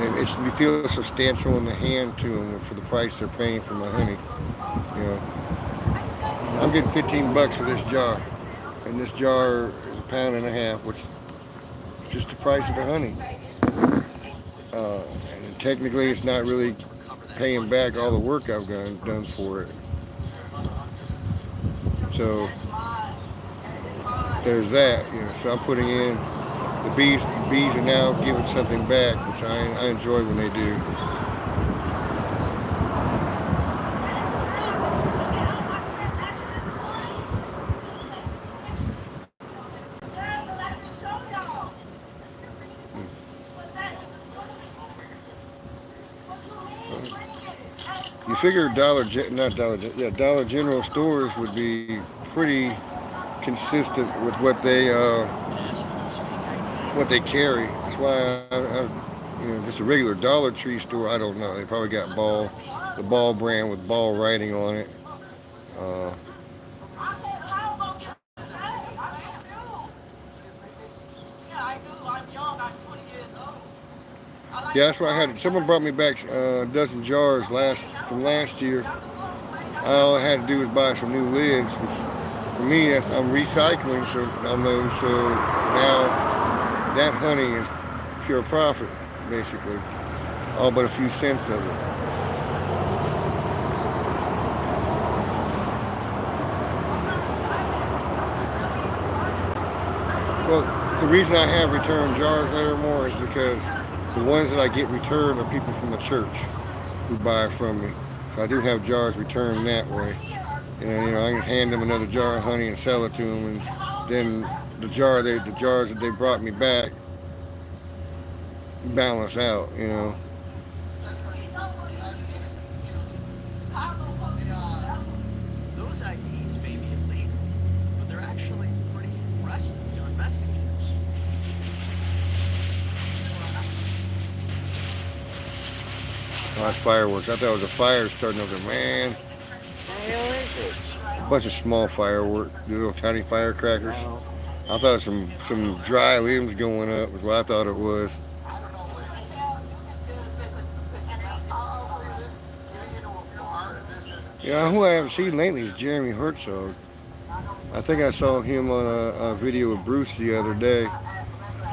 And you feel substantial in the hand to them for the price they're paying for my honey. You know, I'm getting 15 bucks for this jar, and this jar is a pound and a half, which is just the price of the honey. And technically, it's not really paying back all the work I've done for it. So there's that. So I'm putting in the bees. The bees are now giving something back, which I enjoy when they do. You figure not Dollar General stores would be pretty consistent with what they carry. That's why just a regular Dollar Tree store. I don't know. They probably got the Ball brand with Ball writing on it. Uh, yeah, that's why I had. Someone brought me back a dozen jars from last year. All I had to do was buy some new lids, which for me, I'm recycling on those. So now that honey is pure profit, basically, all but a few cents of it. Well, the reason I have returned jars there more is because the ones that I get returned are people from the church who buy from me. So I do have jars returned that way. And I can hand them another jar of honey and sell it to them, and then the jars that they brought me back balance out. Those IDs may be illegal, but they're actually pretty impressive to investigators. Oh, that's fireworks. I thought it was a fire starting over there. Man, How is it? a bunch of small fireworks, little tiny firecrackers. Oh. I thought some dry limbs going up was what I thought it was. Who I haven't seen lately is Jeremy Herzog. I think I saw him on a video with Bruce the other day.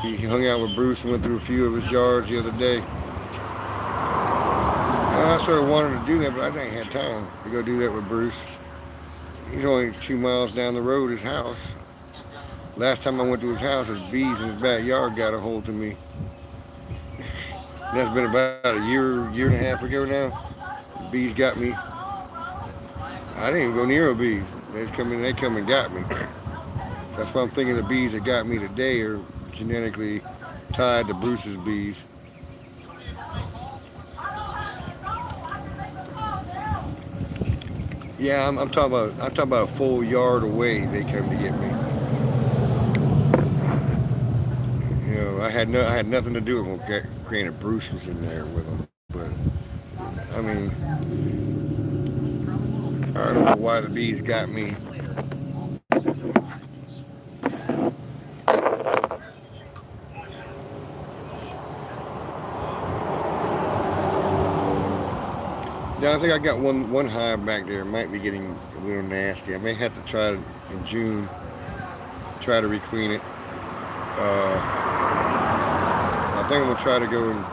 He hung out with Bruce and went through a few of his jars the other day. I sort of wanted to do that, but I just ain't had time to go do that with Bruce. He's only 2 miles down the road, his house. Last time I went to his house, his bees in his backyard got a hold of me. That's been about a year and a half ago now. The bees got me. I didn't even go near the bees. They come and got me. So that's why I'm thinking the bees that got me today are genetically tied to Bruce's bees. Yeah, I'm talking about a full yard away. They come to get me. I had nothing to do with them. Granted, Bruce was in there with them, but I mean, I don't know why the bees got me. Yeah, I think I got one hive back there. It might be getting a little nasty. I may have to try it in June. Try to requeen it. I think I'm gonna try to go and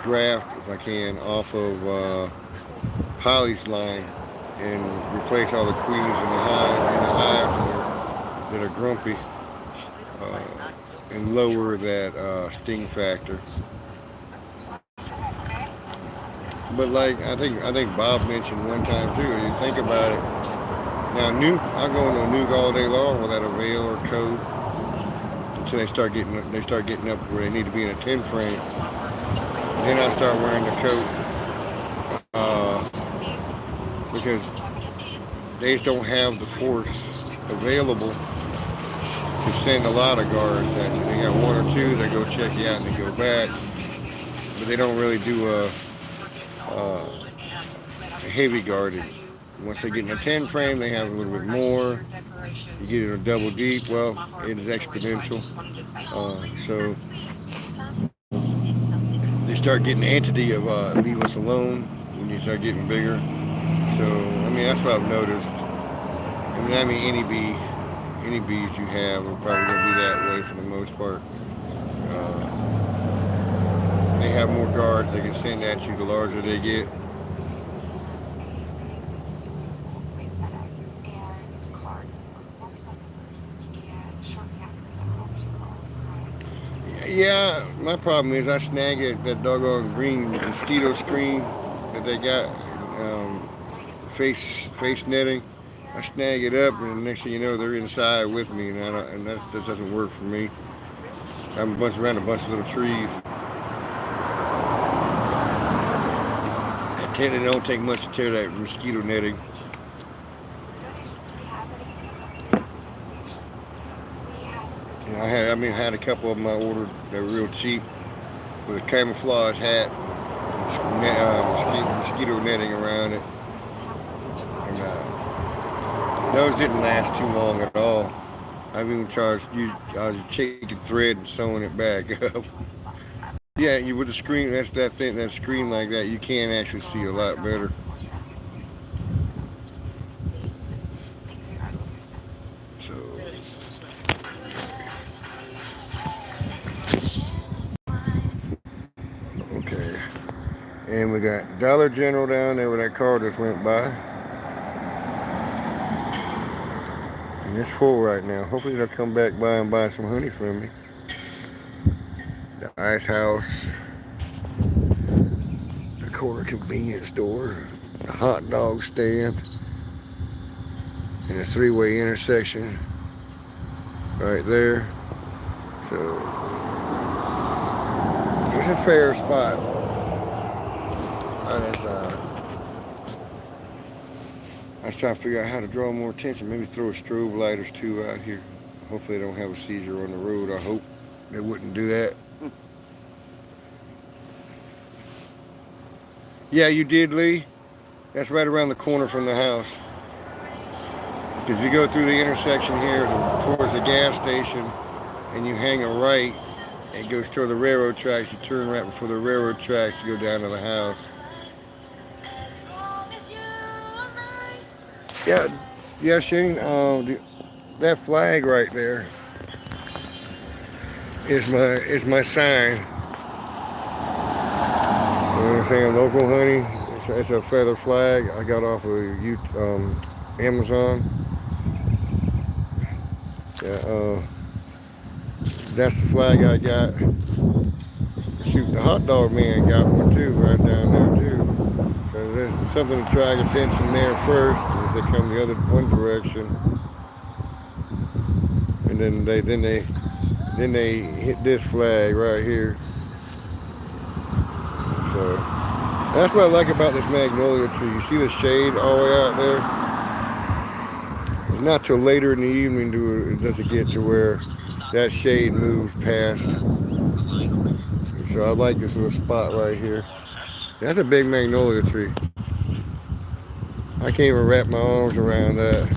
draft if I can off of Holly's line and replace all the queens in the hives that are grumpy, and lower that sting factor. But like I think Bob mentioned one time too. You think about it. Now nuke, I'll go into a nuke all day long without a veil or coat until they start getting up where they need to be in a 10 frame. Then I start wearing the coat because they just don't have the force available to send a lot of guards at you. They got one or two that go check you out and they go back, but they don't really do a heavy guarded. Once they get in a 10 frame, they have a little bit more. You get in a double deep, well, it is exponential. So they start getting the entity of leave us alone when you start getting bigger. So I mean that's what I've noticed. I mean any bees you have are probably gonna be that way for the most part. They have more guards they can send at you the larger they get. Yeah, my problem is I snag that doggone green mosquito screen that they got, um, face netting. I snag it up, and the next thing you know, they're inside with me, and that just doesn't work for me. I'm around a bunch of little trees. It don't take much to tear that mosquito netting. And I had a couple of them I ordered. They're real cheap with a camouflage hat, mosquito netting around it, and those didn't last too long at all. I've even I was taking thread and sewing it back up. Yeah, you with the screen, that screen like that, you can actually see a lot better. So okay, and we got Dollar General down there where that car just went by, and it's full right now. Hopefully they'll come back by and buy some honey from me. The ice house, the corner convenience store, the hot dog stand, and a three-way intersection right there. So it's a fair spot. I was trying to figure out how to draw more attention. Maybe throw a strobe light or two out here. Hopefully they don't have a seizure on the road. I hope they wouldn't do that. Yeah, you did, Lee. That's right around the corner from the house. Because if you go through the intersection here towards the gas station and you hang a right, it goes toward the railroad tracks. You turn right before the railroad tracks to go down to the house. Yeah, yeah, Shane. That flag right there is my sign. You know what I'm saying? Local honey. It's a feather flag I got off of Amazon. Yeah, that's the flag I got. Shoot, the hot dog man got one too, right down there too. So there's something to drag attention there first as they come the other one direction, and then they hit this flag right here. So that's what I like about this magnolia tree. You see the shade all the way out there? It's not till later in the evening does it get to where that shade moves past. So I like this little spot right here. That's a big magnolia tree. I can't even wrap my arms around that.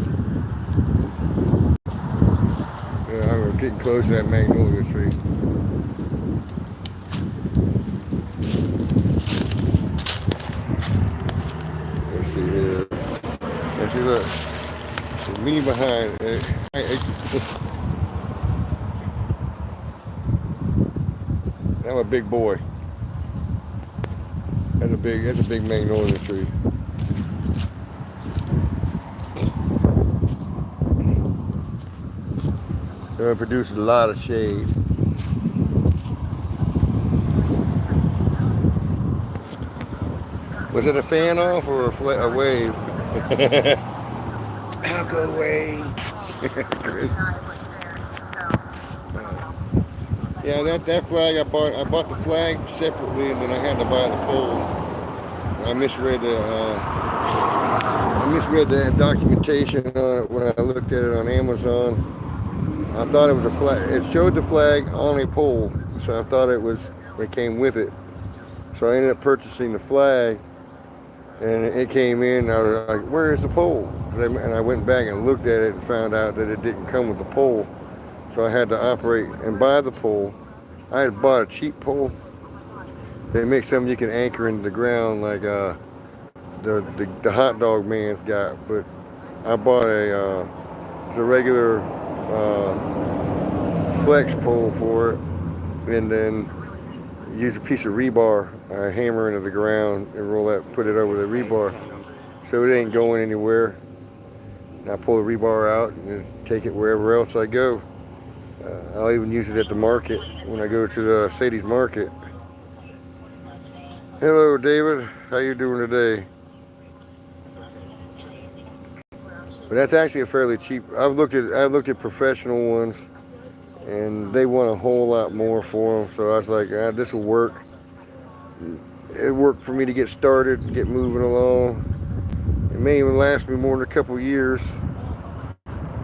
Yeah, I'm getting close to that magnolia tree. Let's see here. Let's see, look. There's me behind. I'm a big boy. That's a big magnolia tree. It produces a lot of shade. Was it a fan off or a wave? I'll go away. Yeah, that flag I bought the flag separately, and then I had to buy the pole. I misread the documentation on it when I looked at it on Amazon. I thought it was a flag. It showed the flag on a pole, so I thought it came with it. So I ended up purchasing the flag, and it came in. And I was like, "Where is the pole?" And I went back and looked at it and found out that it didn't come with the pole. So I had to operate and buy the pole. I had bought a cheap pole. They make something you can anchor into the ground like the hot dog man's got, but I bought it's a regular flex pole for it, and then use a piece of rebar, hammer into the ground, and roll that, put it over the rebar, so it ain't going anywhere. And I pull the rebar out and take it wherever else I go. I'll even use it at the market when I go to the Sadie's Market. Hello, David. How you doing today? But that's actually a fairly cheap. I've looked at professional ones, and they want a whole lot more for them. So I was like, this will work. It worked for me to get started, get moving along. It may even last me more than a couple of years,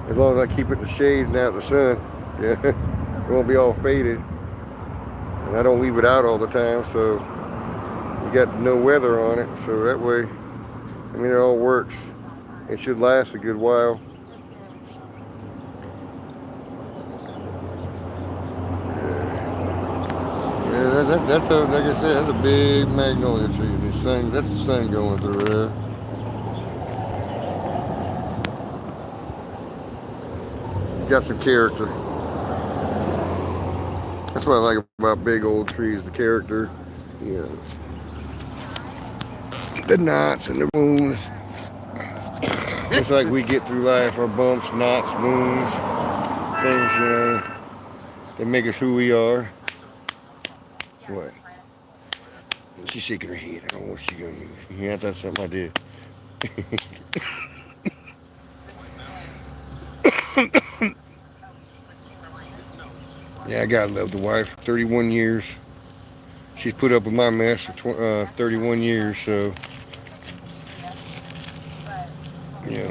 as long as I keep it in the shade and out in the sun. Yeah, it won't be all faded, and I don't leave it out all the time. So you got no weather on it, so that way, it all works. It should last a good while. Yeah, like I said, that's a big magnolia tree. That's the sun going through there. Got some character. That's what I like about big old trees, the character. Yeah. The knots and the wounds. It's like we get through life, our bumps, knots, wounds, things, that make us who we are. What? She's shaking her head. I don't know what she's gonna do. Yeah, that's something I did. Yeah, I gotta love the wife. 31 years. She's put up with my mess for 31 years, so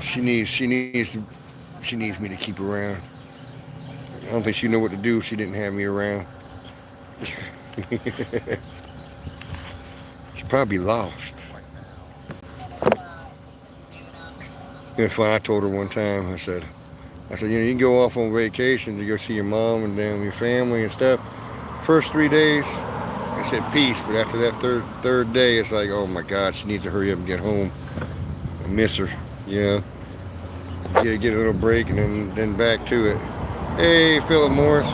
she needs me to keep around. I don't think she'd know what to do if she didn't have me around. She'd probably be lost. That's why I told her one time. I said, you can go off on vacation to go see your mom and your family and stuff. First 3 days, I said peace, but after that third day, it's like, oh my God, she needs to hurry up and get home. I miss her, you know. Get a little break and then back to it. Hey, Philip Morris.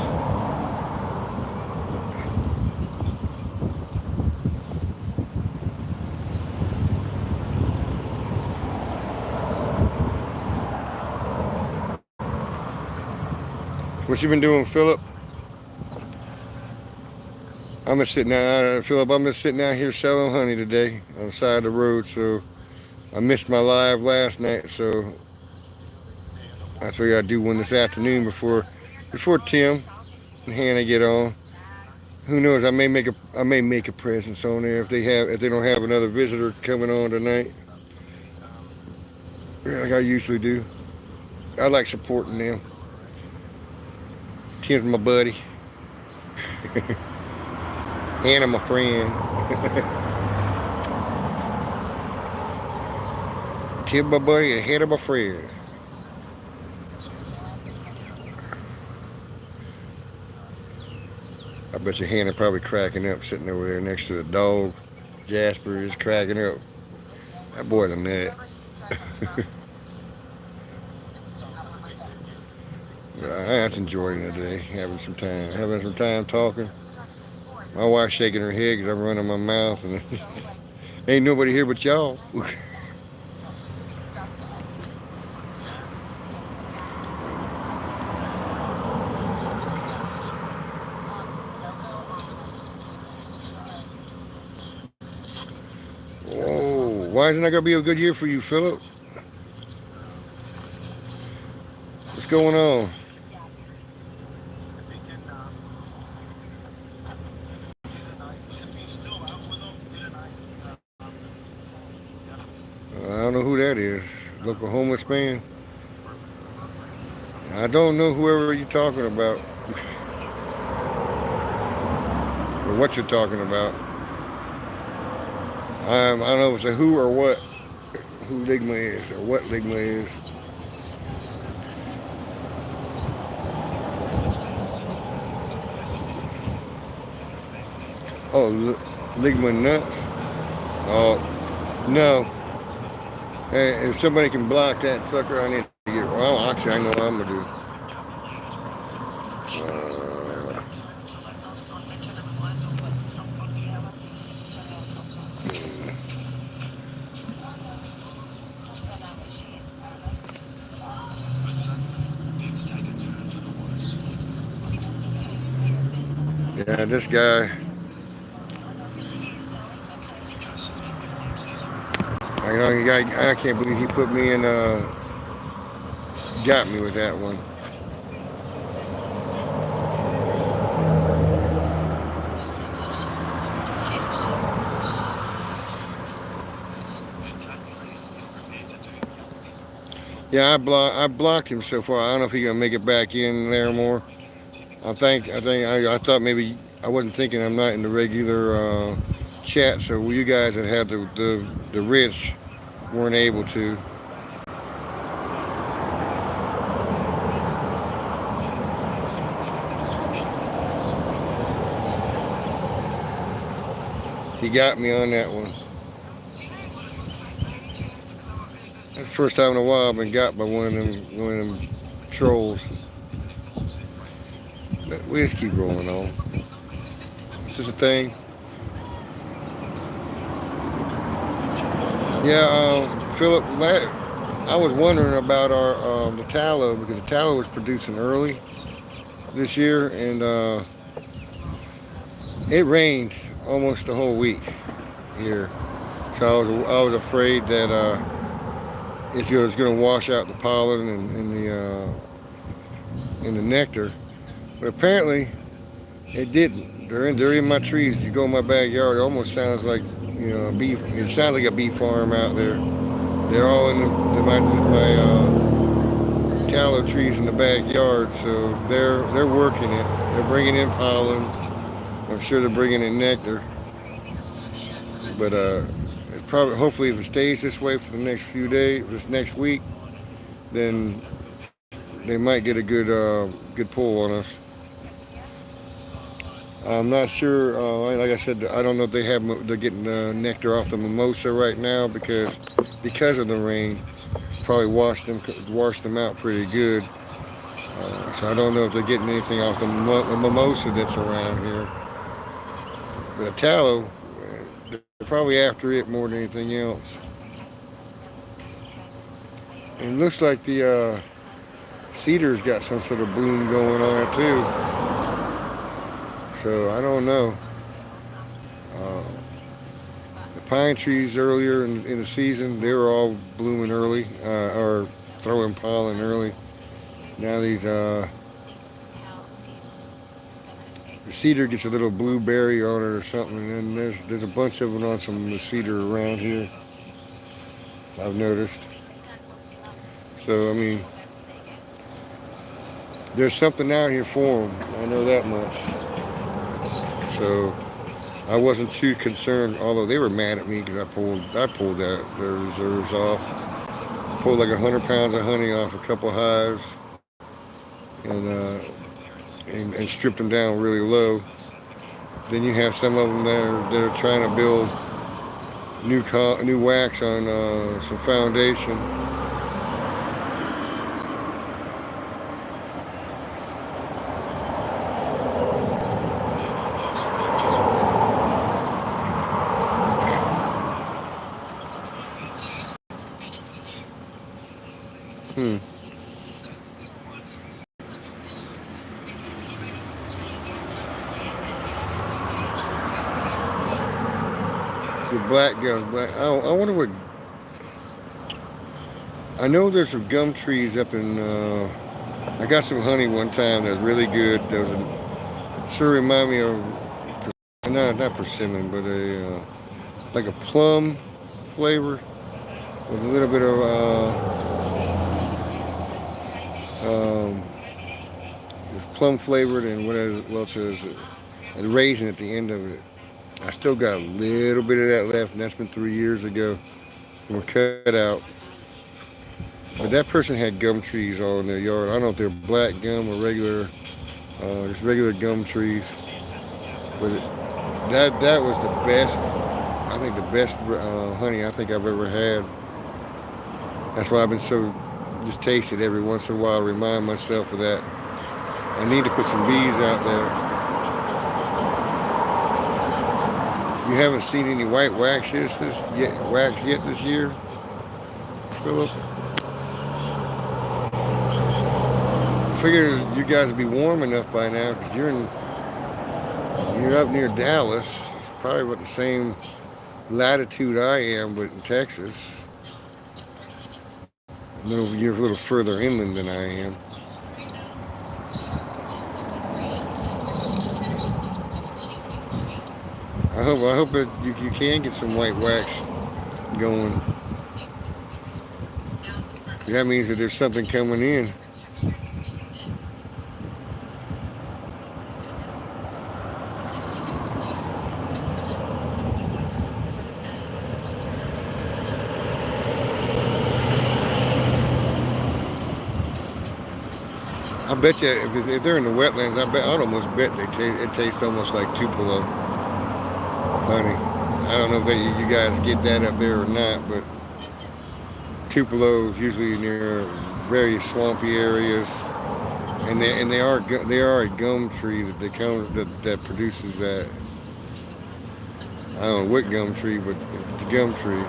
What you been doing, Philip? Philip. I'm just sitting out here selling honey today on the side of the road. So I missed my live last night. So I figured I'd do one this afternoon before Tim and Hannah get on. Who knows? I may make a presence on there if they don't have another visitor coming on tonight. Like I usually do. I like supporting them. Tim's my buddy. Hannah my friend. Tim my buddy and Hannah my friend. I bet you Hannah probably cracking up sitting over there next to the dog. Jasper is cracking up. That boy's a nut. But I was enjoying it today, having some time talking. My wife's shaking her head because I'm running my mouth and ain't nobody here but y'all. why isn't that gonna be a good year for you, Philip? What's going on? I don't know who that is. Local homeless man. I don't know whoever you're talking about or what you're talking about. I don't know if it's a who or what. Who Ligma is or what Ligma is. Oh, Ligma nuts. Oh no. Hey, if somebody can block that sucker, I need to get. Well, actually, I know what I'm gonna do. Uh, yeah, this guy. I can't believe he put me in. Got me with that one. Yeah, I blocked him so far. I don't know if he's gonna make it back in there more. I thought maybe I wasn't thinking. I'm not in the regular chat, so you guys that had the rich weren't able to. He got me on that one. That's the first time in a while I've been got by one of them trolls. But we just keep rolling on. It's just a thing. Yeah, Philip. I was wondering about our the tallow because the tallow was producing early this year, and it rained almost the whole week here. So I was afraid that it was going to wash out the pollen and the nectar, but apparently it didn't. They're in my trees. You go in my backyard, it almost sounds like a bee. It sounds like a bee farm out there. They're all in my tallow trees in the backyard, so they're working it. They're bringing in pollen. I'm sure they're bringing in nectar, but it's probably hopefully if it stays this way for the next few days, this next week, then they might get a good pull on us. I'm not sure. Like I said, I don't know if they're getting nectar off the mimosa right now because of the rain. Probably washed them out pretty good. So I don't know if they're getting anything off the mimosa that's around here. The tallow, they're probably after it more than anything else. And it looks like the cedar's got some sort of bloom going on it too. So I don't know. Uh, the pine trees earlier in the season, they were all blooming early or throwing pollen early. Now the cedar gets a little blueberry on it or something, and then there's a bunch of them on some cedar around here. I've noticed. So I mean, there's something out here for them. I know that much. So I wasn't too concerned, although they were mad at me because I pulled their reserves off. Pulled like 100 pounds of honey off a couple hives, and and stripped them down really low. Then you have some of them that are trying to build new wax on some foundation. Hmm. The black gums. I wonder what. I know there's some gum trees up in. I got some honey one time that's really good. There was sure remind me of not persimmon, but a like a plum flavor with a little bit of it's plum flavored and what else is it? A raisin at the end of it. I still got a little bit of that left, and that's been 3 years ago from a cutout. But that person had gum trees all in their yard. I don't know if they're black gum or regular, just regular gum trees. But that was the best. I think the best honey I think I've ever had. That's why I've been so just taste it every once in a while to remind myself of that. I need to put some bees out there. You haven't seen any white wax yet this year, Philip? I figure you guys would be warm enough by now because you're up near Dallas. It's probably about the same latitude I am, but in Texas. You're a little further inland than I am. I hope that you can get some white wax going. That means that there's something coming in. I bet you if they're in the wetlands, I'd almost bet it tastes almost like Tupelo honey. I don't know if you guys get that up there or not, but Tupelo is usually near very swampy areas, and they are a gum tree that produces that. I don't know what gum tree, but it's a gum tree.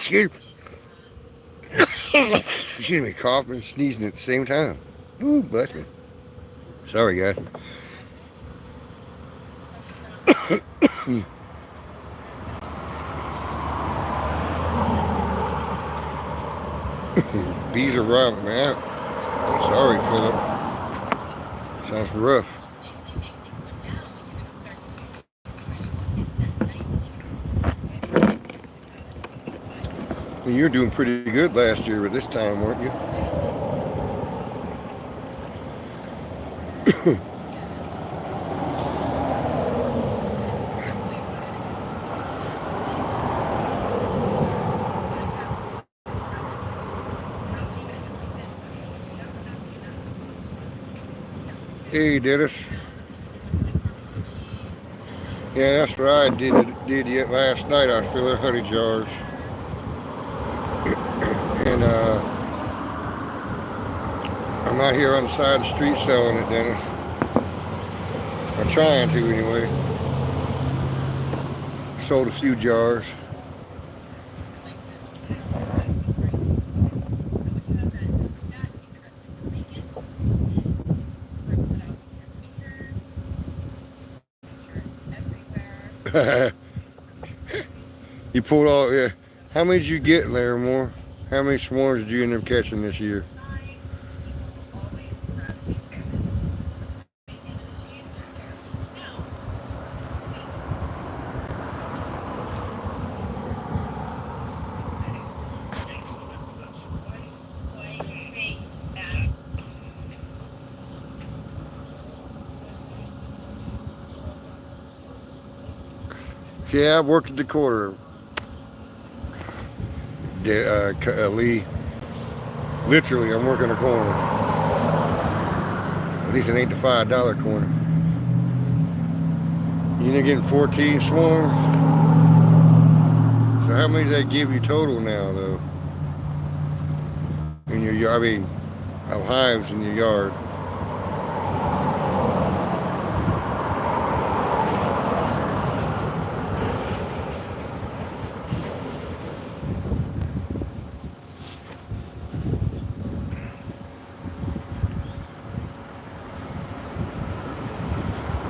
Excuse Excuse me, coughing and sneezing at the same time. Ooh, bless me. Sorry, guys. Bees are rough, man. Sorry, Philip. Sounds rough. Well, you were doing pretty good last year at this time, weren't you? Hey, Dennis. Yeah, that's what I did yet last night. I was filling honey jars. And I'm out here on the side of the street selling it, Dennis. I'm trying to anyway. Sold a few jars. You pulled all, yeah. How many did you get, Larimore? How many s'mores did you end up catching this year? Yeah, I worked at the quarter, Lee. Literally, I'm working a corner. At least it ain't the $5 corner. You know, getting 14 swarms. So how many does that give you total now, though? In your yard, I mean, of hives in your yard.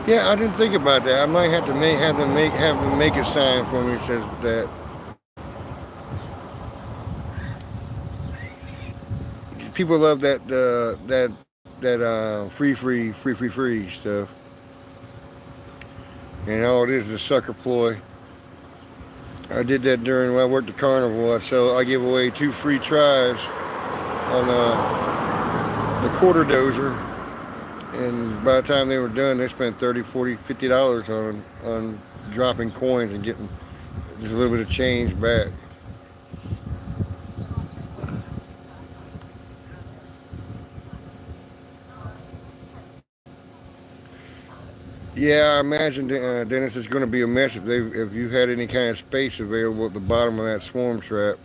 Yeah, I didn't think about that. I might have to have them make a sign for me that says that people love that free stuff, and all it is a sucker ploy. I did that during when I worked at Carnival. I give away 2 free tries on the quarter dozer, and by the time they were done, they spent 30, 40, $50 on dropping coins and getting just a little bit of change back. Yeah, I imagine Dennis, it's going to be a mess if you had any kind of space available at the bottom of that swarm trap.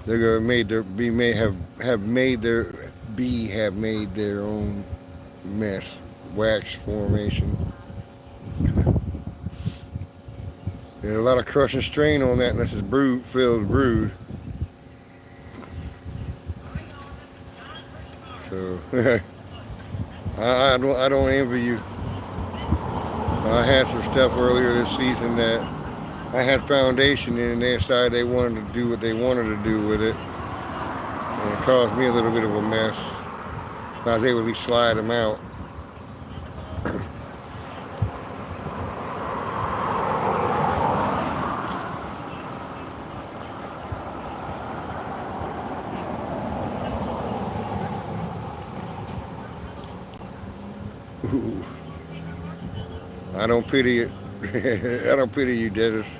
They're going to made their bee may have made their bee have made their own mess, wax formation. There's a lot of crushing strain on that unless it's filled brood. So I don't envy you. I had some stuff earlier this season that I had foundation in, and they decided they wanted to do what they wanted to do with it, and it caused me a little bit of a mess. I was able to slide them out. Ooh, I don't pity it. I don't pity you, Dennis.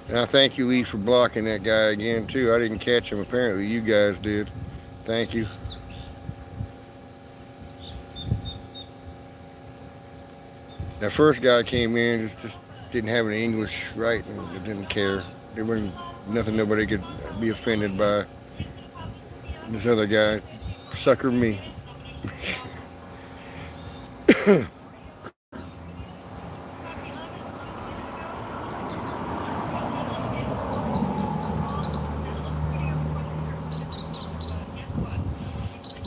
And I thank you, Lee, for blocking that guy again too. I didn't catch him. Apparently, you guys did. Thank you. That first guy came in just didn't have any English right and didn't care. There wasn't nothing nobody could be offended by. This other guy suckered me.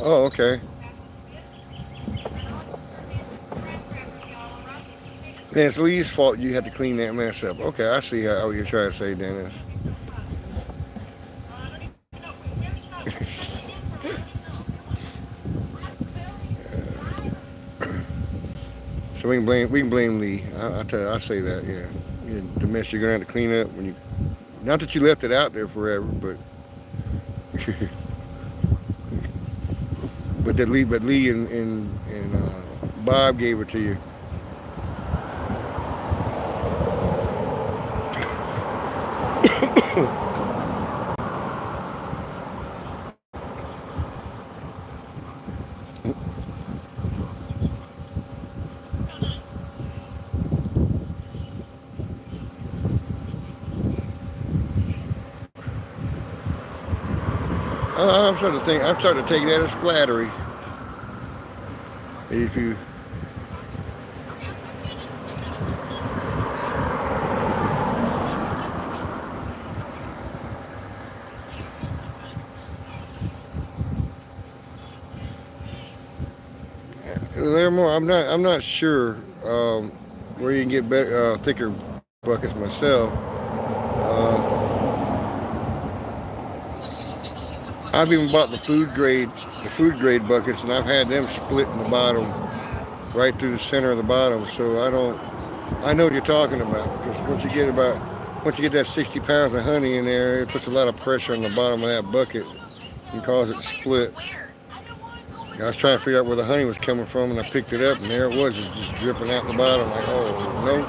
Oh, okay. And it's Lee's fault you had to clean that mess up. Okay, I see how you're trying to say, Dennis. So we can blame Lee. I say that, yeah. The mess you're gonna have to clean up when you. Not that you left it out there forever, but but Lee and Bob gave it to you. I'm starting to take that as flattery. If you There more. I'm not sure where you can get better, thicker buckets myself. I've even bought the food grade buckets, and I've had them split in the bottom, right through the center of the bottom. So I know what you're talking about because once you get that 60 pounds of honey in there, it puts a lot of pressure on the bottom of that bucket and cause it to split. I was trying to figure out where the honey was coming from, and I picked it up, and there it was, just dripping out the bottom. Like, oh no,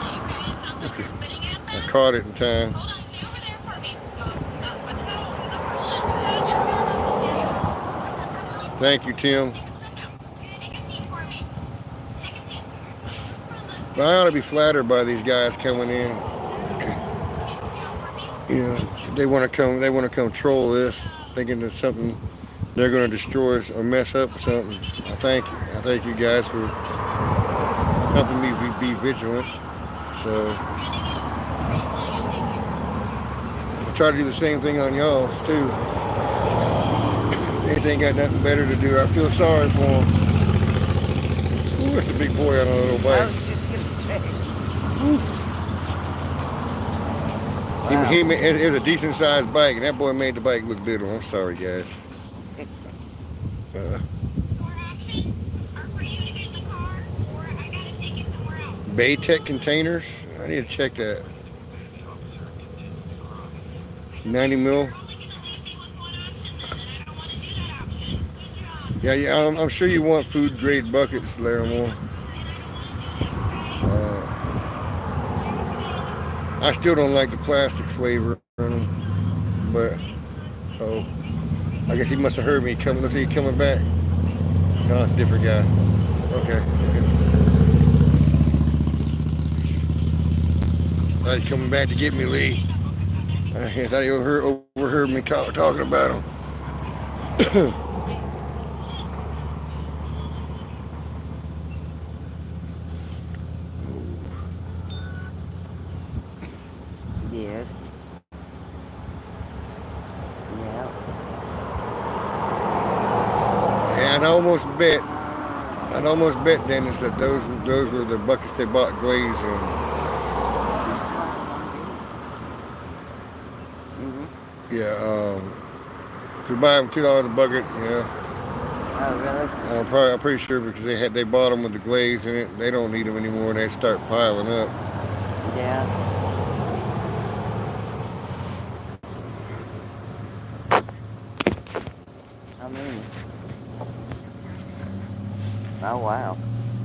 I caught it in time. Thank you, Tim. But I ought to be flattered by these guys coming in. You know, they want to come troll this, thinking there's something they're going to destroy us or mess up or something. I thank you guys for helping me be vigilant. So I try to do the same thing on y'all's too. They ain't got nothing better to do. I feel sorry for them. Ooh, that's a big boy on a little I bike. was just gonna say. He Wow. it was a decent sized bike, and that boy made the bike look little. I'm sorry, guys. Uh, Baytech containers. I need to check that. 90 mil. Yeah, yeah. I'm sure you want food grade buckets, Larimore. Uh, I still don't like the plastic flavor in them, but oh, I guess he must have heard me coming. Looks like he coming back. No, it's a different guy. Okay. He's coming back to get me, Lee. I thought he overheard me talking about him. Yes. Yeah. And I'd almost bet, Dennis, that those were the buckets they bought glaze in. Too small. Mhm. Yeah, if you buy them $2 a bucket, yeah, Oh, really? I'm pretty sure because they bought them with the glaze in it. They don't need them anymore, and they start piling up. Yeah. I mean, oh wow.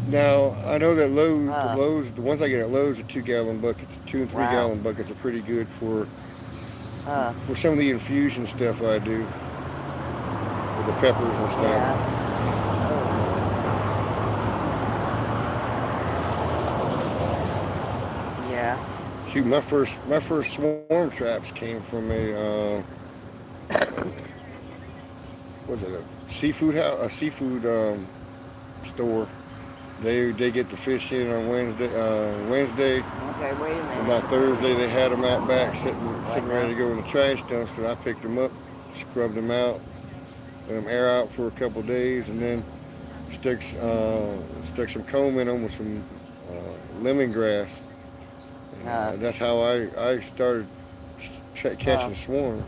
Now I know that Huh. The ones I get at Lowe's, the 2 gallon buckets, 2 and 3 Wow. gallon buckets are pretty good Huh. for some of the infusion stuff I do with the peppers and Yeah. stuff. Oh. Yeah. Shoot, my first swarm traps came from was it a seafood house, a seafood store. They get the fish in on Wednesday, Okay, wait a and minute. by Thursday they had them out back What sitting ready now? to go in the trash dumpster. I picked them up, scrubbed them out, let them air out for a couple of days, and then stuck some comb in them with some lemongrass. And, Huh. that's how I started Huh. catching swarms.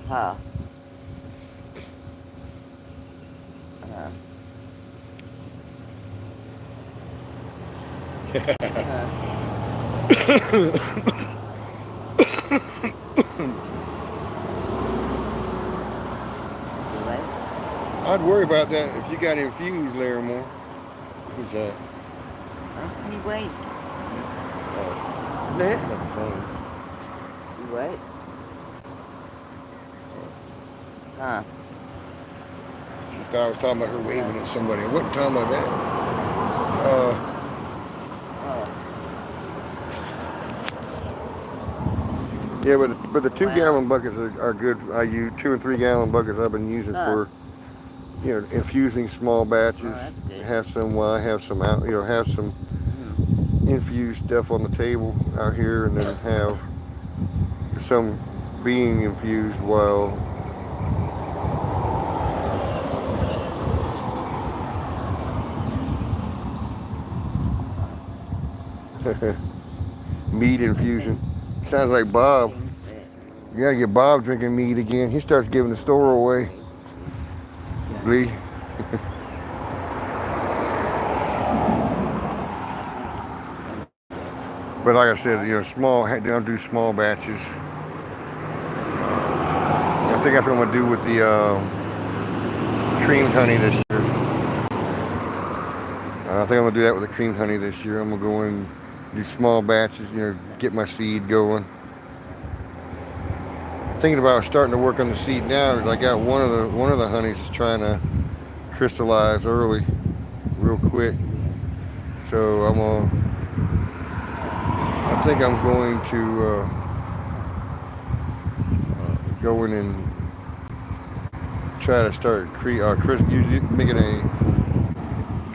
Huh. Huh. Huh. You what? I'd worry about that if you got infused, Larimore. Who's that? Okay, wait. Oh, Bleh. it's not the phone. You what? Huh. She thought I was talking about her Huh. waving at somebody. I wasn't talking about that. Oh. Yeah, but the two Wow. gallon buckets are good. I use 2 and 3 gallon buckets. I've been using Huh. for infusing small Oh, batches. that's good. Have some while I have some out. Have some Hmm. infused stuff on the table out here, and then have some being infused while meat infusion. Sounds like Bob. Things that You gotta get Bob drinking meat again. He starts giving the store away. always done. Lee. I think But like I said, what? they don't do small batches. I think that's what I'm gonna do with the creamed honey this year. I think I'm gonna do that with the creamed honey this year. I'm gonna go in and do small batches, get my seed going. Thinking about starting to work on the seed now because I got one of the honeys is trying to crystallize early, real quick. So Huh. I think I'm going to go in and try to start usually making a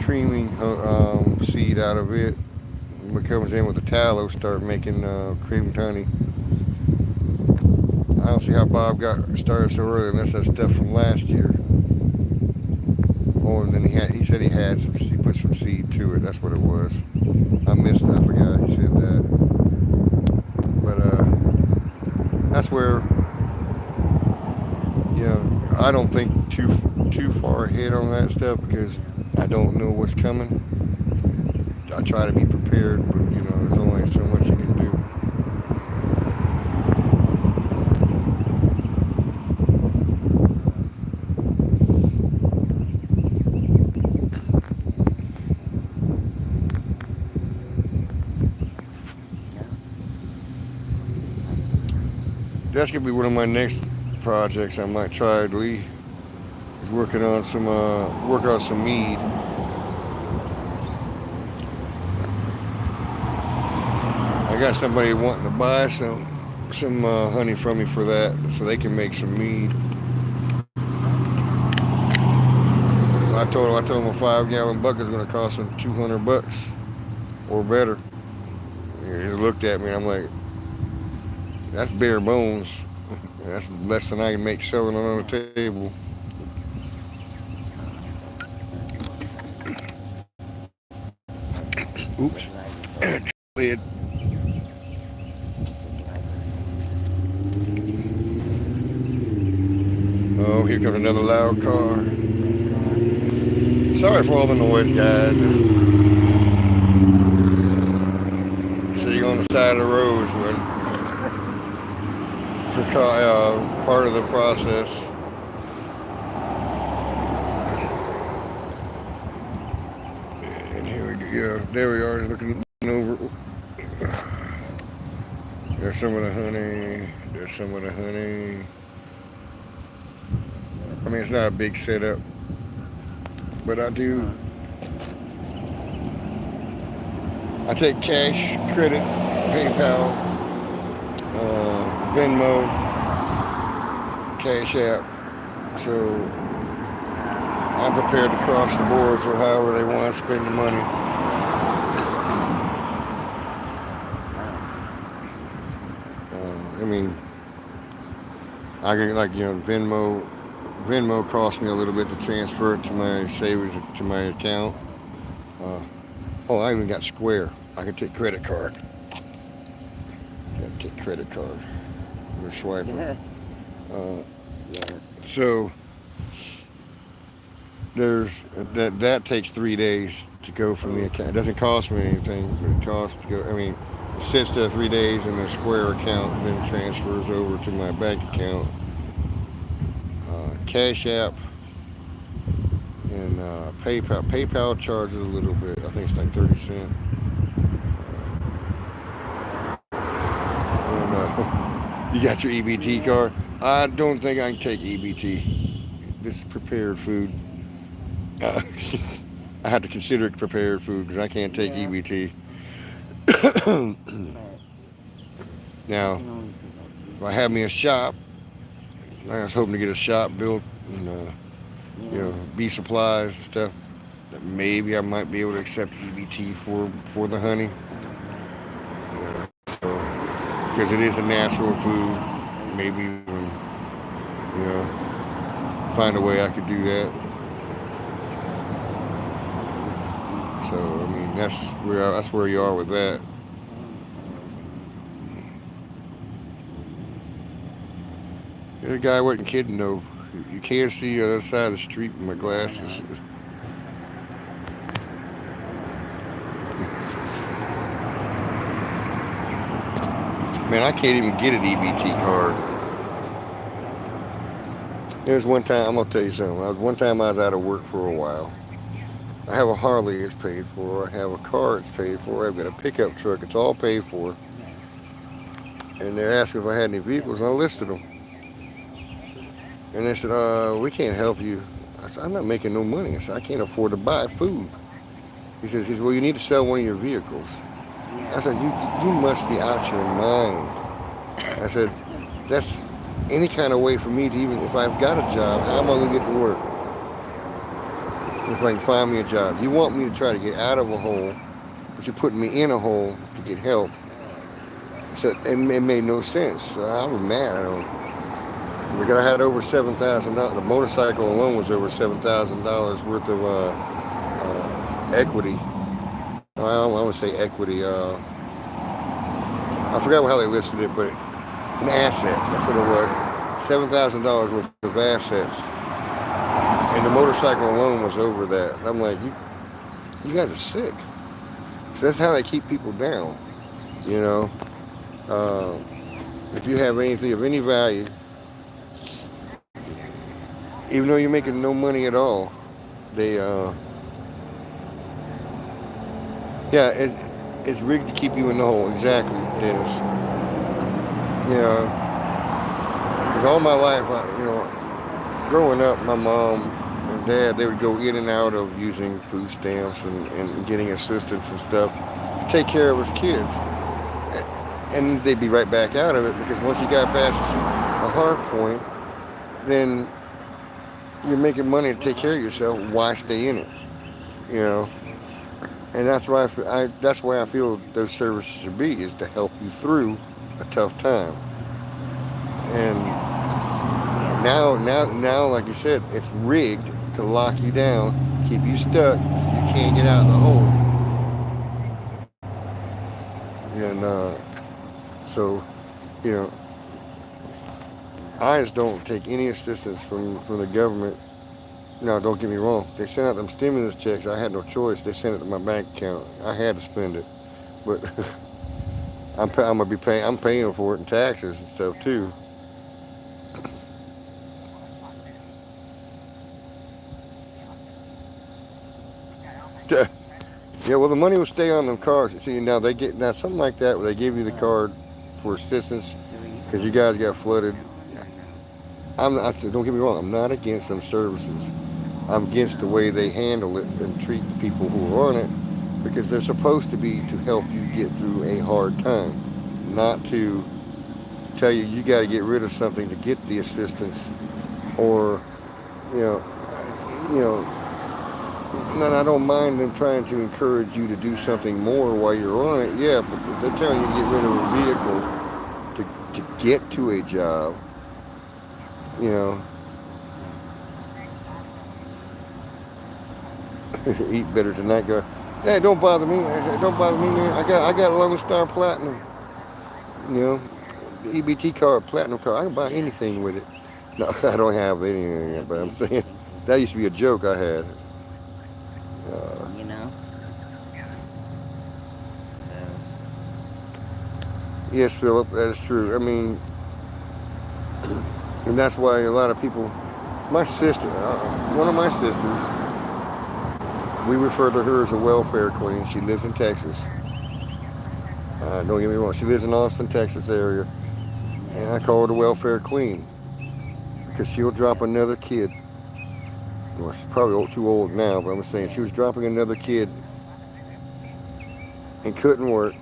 creaming seed out of it. What comes in with the tallow, start making creamed honey. I don't see how Bob got started so early unless that's stuff from last year. Oh, and then he said he had he put some seed to it. That's what it was. I missed it. I forgot he said that. But that's where I don't think too far ahead on that stuff because I don't know what's coming. I try to be prepared, but there's only so much you can do. That's gonna be one of my next projects. I might try. Lee is working on some mead. I got somebody wanting to buy some honey from me for that, so they can make some mead. I told him a 5-gallon bucket is going to cost him $200 or better. He looked at me, and I'm like, that's bare bones. That's less than I can make selling it on the table. Oops. Lid. Oh, here comes another loud car. Sorry for all the noise, guys. Sitting on the side of the road was part of the process. And here we go. There we are, looking over. There's some of the honey. There's some of the honey. I mean, it's not a big setup, but I take cash, credit, PayPal, Venmo, Cash App. So I'm prepared to cross the board for however they want to spend the money. I mean, I can Venmo cost me a little bit to transfer it to my savings to my account. I even got Square. I can take credit card. Got to take credit card. We're swiping. Yeah. So there's that takes 3 days to go from the account. It doesn't cost me anything, but it costs to go. I mean, it sits there 3 days in the Square account, then transfers over to my bank account. Cash App and PayPal. PayPal charges a little bit. I think it's like 30 cents. And, you got your EBT card? I don't think I can take EBT. This is prepared food. I have to consider it prepared food because I can't take EBT. Now, if I have me a shop, I was hoping to get a shop built and, bee supplies and stuff. That maybe I might be able to accept EBT for the honey. Because it is a natural food. Maybe, find a way I could do that. So, I mean, that's where you are with that. The guy wasn't kidding though. You can't see the other side of the street with my glasses. Man, I can't even get an EBT card. There's one time, I'm gonna tell you something. One time I was out of work for a while. I have a Harley, it's paid for. I have a car, it's paid for. I've got a pickup truck, it's all paid for. And they asked me if I had any vehicles, and I listed them. And they said, we can't help you. I said, I'm not making no money. I said, I can't afford to buy food. He says, well, you need to sell one of your vehicles. I said, you must be out your mind. I said, that's any kind of way for me to even, if I've got a job, how am I going to get to work? If I can find me a job. You want me to try to get out of a hole, but you're putting me in a hole to get help. So it made no sense. So I was mad. I don't. Because I had over $7,000. The motorcycle alone was over $7,000 worth of equity. Well, I would say equity. I forgot how they listed it, but an asset. That's what it was. $7,000 worth of assets, and the motorcycle alone was over that. And I'm like, you guys are sick. So that's how they keep people down. You know, uh, if you have anything of any value, even though you're making no money at all, they yeah, it's rigged to keep you in the hole. Exactly, Dennis. You know, because all my life, growing up, my mom and dad, they would go in and out of using food stamps and getting assistance and stuff to take care of us kids. And they'd be right back out of it because once you got past a hard point, then you're making money to take care of yourself. Why stay in it? You know, and that's why that's why I feel those services should be, is to help you through a tough time. And now, like you said, it's rigged to lock you down, keep you stuck, so you can't get out of the hole. And so, you know, I just don't take any assistance from the government. No, don't get me wrong. They sent out them stimulus checks. I had no choice. They sent it to my bank account. I had to spend it, but I'm gonna be paying. I'm paying for it in taxes and stuff too. Yeah, well, the money will stay on them cards. See, now they get now something like that where they give you the card for assistance because you guys got flooded. Don't get me wrong. I'm not against them services. I'm against the way they handle it and treat the people who are on it, because they're supposed to be to help you get through a hard time, not to tell you got to get rid of something to get the assistance, or you know, you know. And I don't mind them trying to encourage you to do something more while you're on it. Yeah, but they're telling you to get rid of a vehicle to get to a job. You know, eat better tonight, guy. Hey, don't bother me. I said, don't bother me, man. I got a Lone Star Platinum. You know, the EBT card, Platinum card. I can buy anything with it. No, I don't have anything, but I'm saying that used to be a joke I had. You know? So, Yes, Philip, that is true. I mean, and that's why a lot of people. My sister, one of my sisters, we refer to her as a welfare queen. She lives in Texas. Don't get me wrong. She lives in Austin, Texas area, and I call her the welfare queen because she'll drop another kid. Well, she's probably too old now, but I'm saying she was dropping another kid and couldn't work,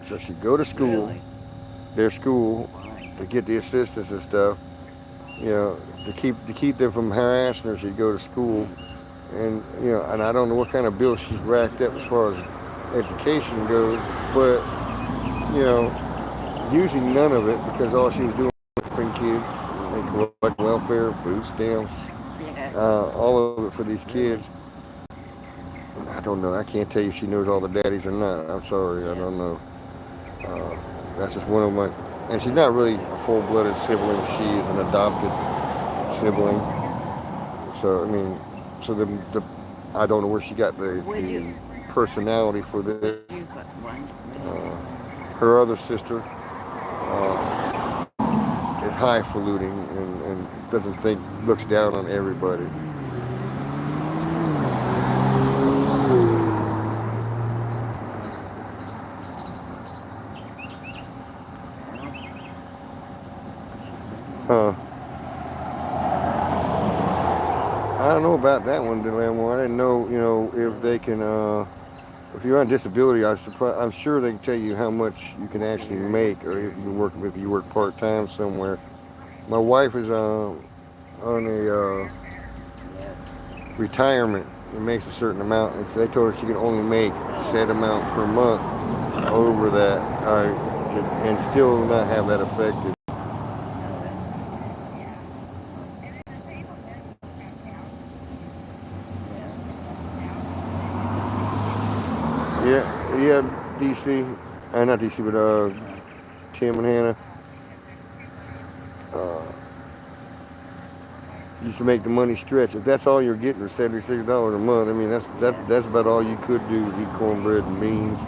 so she'd go to school, really? their school, Why? to get the assistance and stuff. You know, to keep them from harassing her, she'd go to school, and and I don't know what kind of bills she's racked up as far as education goes, but usually none of it, because all she was doing was helping kids and collect welfare, food stamps, all of it for these Really? kids. I don't know. I can't tell you if she knows all the daddies or not. I'm sorry, I Yeah. don't know. Uh, that's just one of my, and she's not really a full-blooded sibling. She is an adopted sibling. So I mean, so the I don't know where she got Would you? the personality for this. You got one. Her other sister is highfalutin and doesn't think, looks down on everybody. Huh. I don't know about that one, Delamore. I didn't know, if they can If you're on disability, I'm sure they can tell you how much you can actually make, or if you work part time somewhere. My wife is on a Yep. retirement. It makes a certain amount. If they told her she could only make set amount per month over that, and still not have that affected. No, that's yeah. Yeah, yeah, DC, not DC, but Uh, Tim and Hannah. Uh, used to make the money stretch. If that's all you're getting is $76 a month, I mean yeah. that's about all you could do is eat cornbread and beans.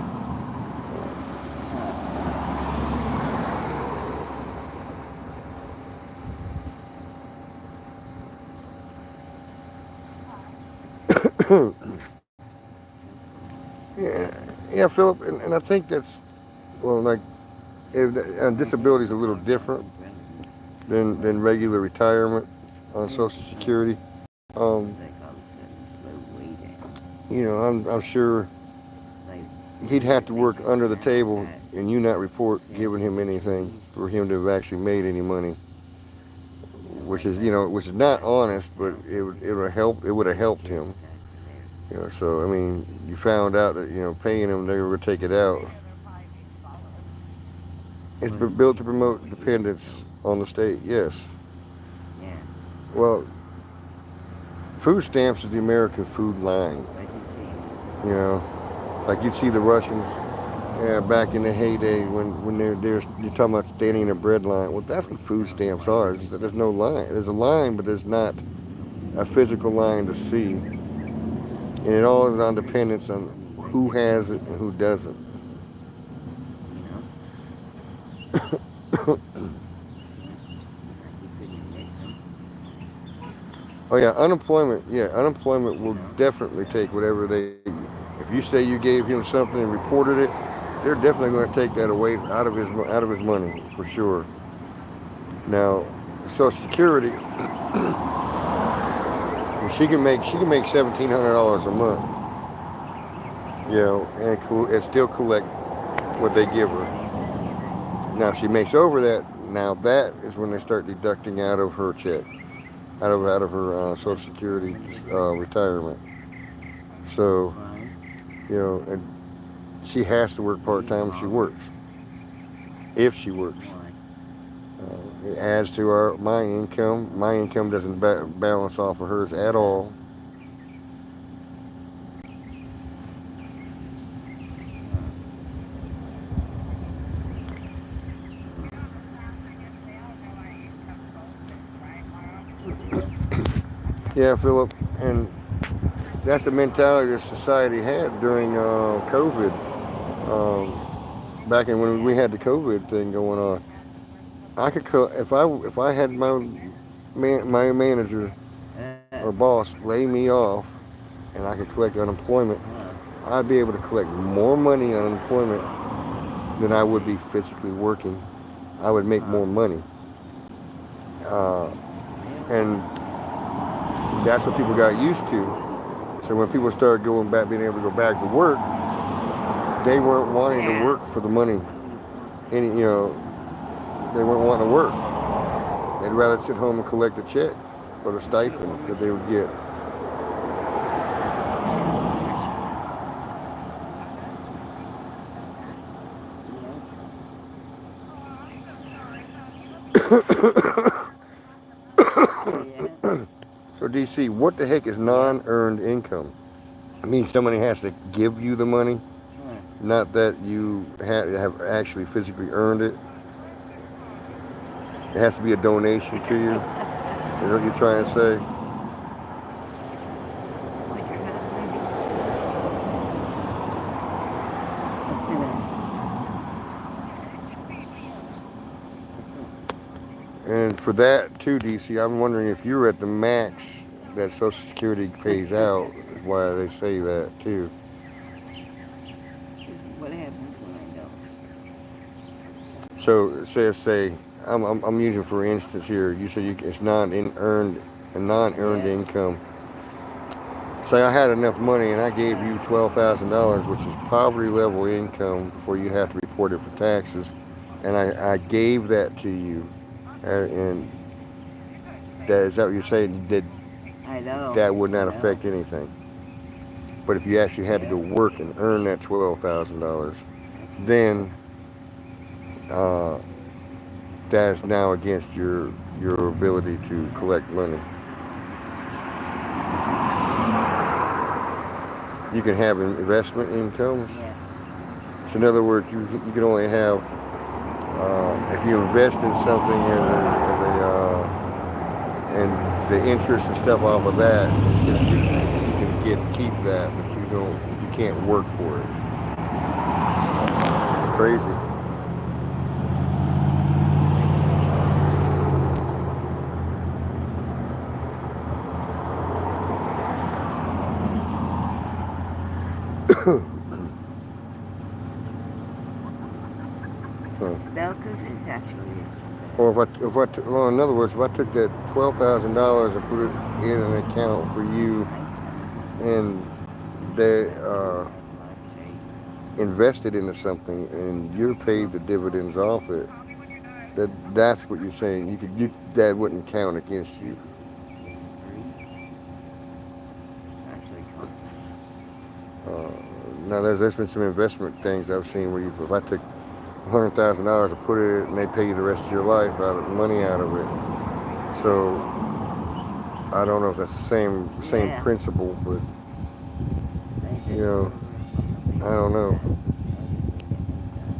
Huh. Yeah, yeah, Philip, and I think that's well, like disability is a little different than regular retirement on Yeah, Social Security. Um, it's like all of a sudden it slowed way down. I'm sure Like he'd have to they work just under the now table got and you not report giving him anything sensitivity for him to have actually made any money, and which like is which is not honest, but now it would have helped get him. back to their So I mean, you found out that paying him they were going to take it out. It's was built to promote supposed to be dependence though. on the state. Yes. Yeah. Well, food stamps is the American food line. What did you say? You know, like you see the Russians back in the heyday when they're you're talking about standing in a bread line. Well, that's what food stamps are. There's no line. There's a line, but there's not a physical line to see, and it all is on dependence on Like who they told has me it and that, who doesn't. you know? Yeah. Like you couldn't miss them, Oh yeah, unemployment. Yeah, unemployment you will know? definitely take whatever they. If you say you gave him something and reported it, they're definitely going to take that away out of his money for sure. Now, Social Security, she can make $1,700 a month, and still collect what they give her. Now, if she makes over that, now that is when they start deducting out of her check, out of her Social Like Security when they get retirement. So, why? and she has to work Do part you time if she call her? works. If she works, Why? it adds to my income. My income doesn't balance off of hers at Uh, all. huh. Yep. Yeah, Philip, and that's the mentality that society had during COVID. Back in when we had the COVID thing going on, I could if I had my manager or boss lay me off, and I could collect unemployment, Huh. I'd be able to collect more money on unemployment than I would be physically working. I would make Huh. more money, uh, Yep. and that's what people got used to. So when people started going back, being able to go back to work, they weren't wanting to work for the money. Any, they weren't wanting to work. They'd rather sit home and collect a check or the stipend that they would get. Yep. Where you at? So DC, what the heck is Yep. non-earned income? It means somebody has to give you the money, Huh. not that you have actually physically earned it. It has to be a donation to you. Is what you're trying to say? Like your husband? And for that too, DC, I'm wondering if you're at the max that Social Security pays out. Is why they say that too. This is what happens when I don't. So say I'm using for instance here. You said it's not in earned a non-earned Yeah. income. say I had enough money and I gave you $12,000, which is poverty level income before you have to report it for taxes, and I gave that to you, and that is that what you're saying? I know. That would I not know. affect anything. But if you actually had to go work and earn that $12,000, That's what it then is. uh, that's now against your ability to collect money. You can have investment incomes. Yeah. So in other words, you can only have if you invest in something and the interest and stuff off of that, you can keep that, but you can't work for it. It's crazy. So, Belkers is actually or well, in other words, if I took that $12,000 and put it in an account for you, nighttime. and they Let's see. invested into something, and you're paid the dividends off it, that's what you're saying. That wouldn't count against you. 83. Actually 20. Uh, Now there's been some investment things I've seen where if I took $100,000 and put it and they pay you the rest of your life out of money out of it. So I don't know if that's the same Yeah. principle, but They you did know I something don't like know. that. I didn't get anything.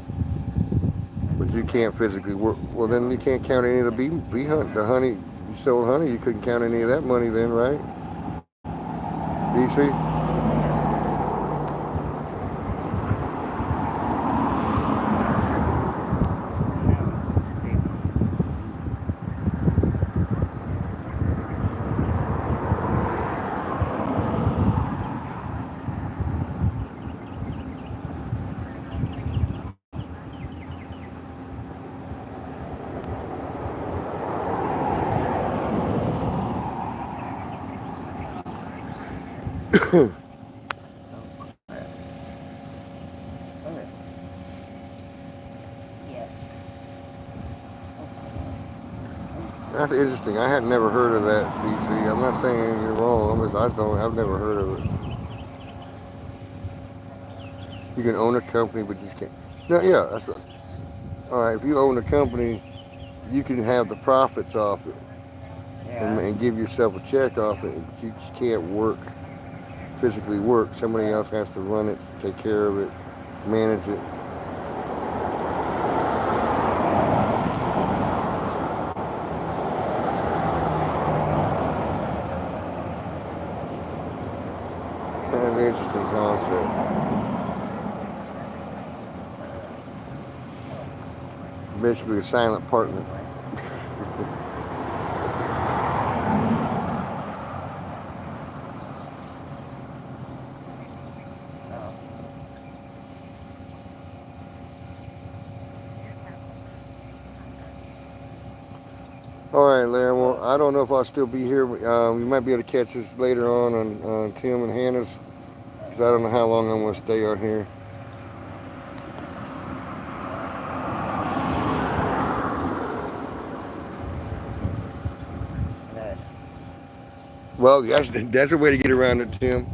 But you can't physically work. Well, then you can't count any of the bee hunt, the honey you sold honey. You couldn't count any of that money then, right? DC. Yeah. I know. It's crazy. Oh crap. Okay. Yes. Oh my god. That's interesting. I had never heard of that, DC. I'm not saying you're wrong. I just don't. I've never heard of it. You can own a company, but you just can't. No, yeah, that's right. All right. If you own a company, you can have the profits off it Yeah. and give yourself a check off it. But you just can't physically work. Somebody else has to run it, take care of it, manage it. That's an interesting concept. Basically, a silent partner. Oh. All right, Larry. Well, I don't know if I'll still be here. You might be able to catch us later on Tim and Hannah's, because I don't know how long I'm going to stay on here. That. Well, that's a way to get around it, Tim.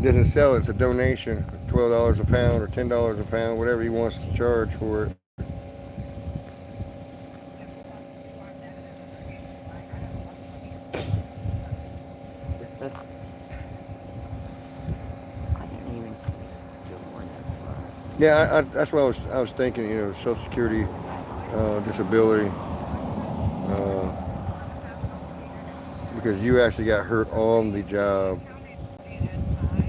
Doesn't sell it. It's a donation, $12 a pound or $10 a pound, whatever he wants to charge for it. I didn't even go on that far. Yeah, that's what I was thinking. Social Security, disability, uh, because you actually got hurt on the job.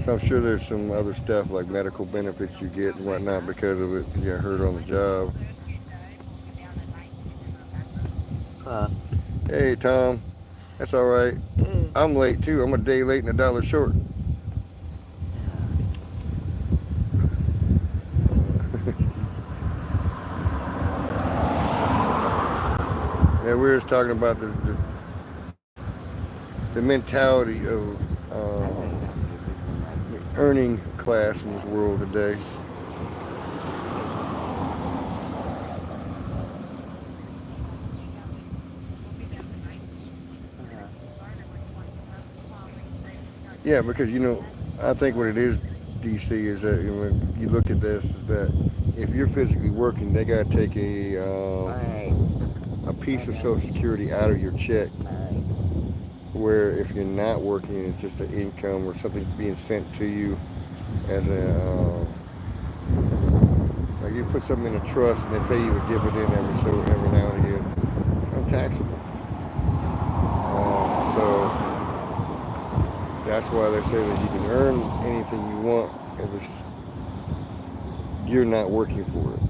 So I'm sure there's some other stuff like medical benefits you get and whatnot because of it. You got hurt on the job. Huh. Hey, Tom, that's all right. Mm. I'm late too. I'm a day late and a dollar short. Yeah. Yeah, we were just talking about the mentality of I think earning class in this world today. Uh-huh. Yeah, because I think what it is, DC, is that when you look at this, is that if you're physically working, they gotta take Alright. a piece of Okay. Social Security out of your check. Alright. Where if you're not working, it's just an income or something being sent to you as like you put something in a trust and they pay you a dividend every now and again. It's untaxable. So that's why they say that you can earn anything you want if you're not working for it.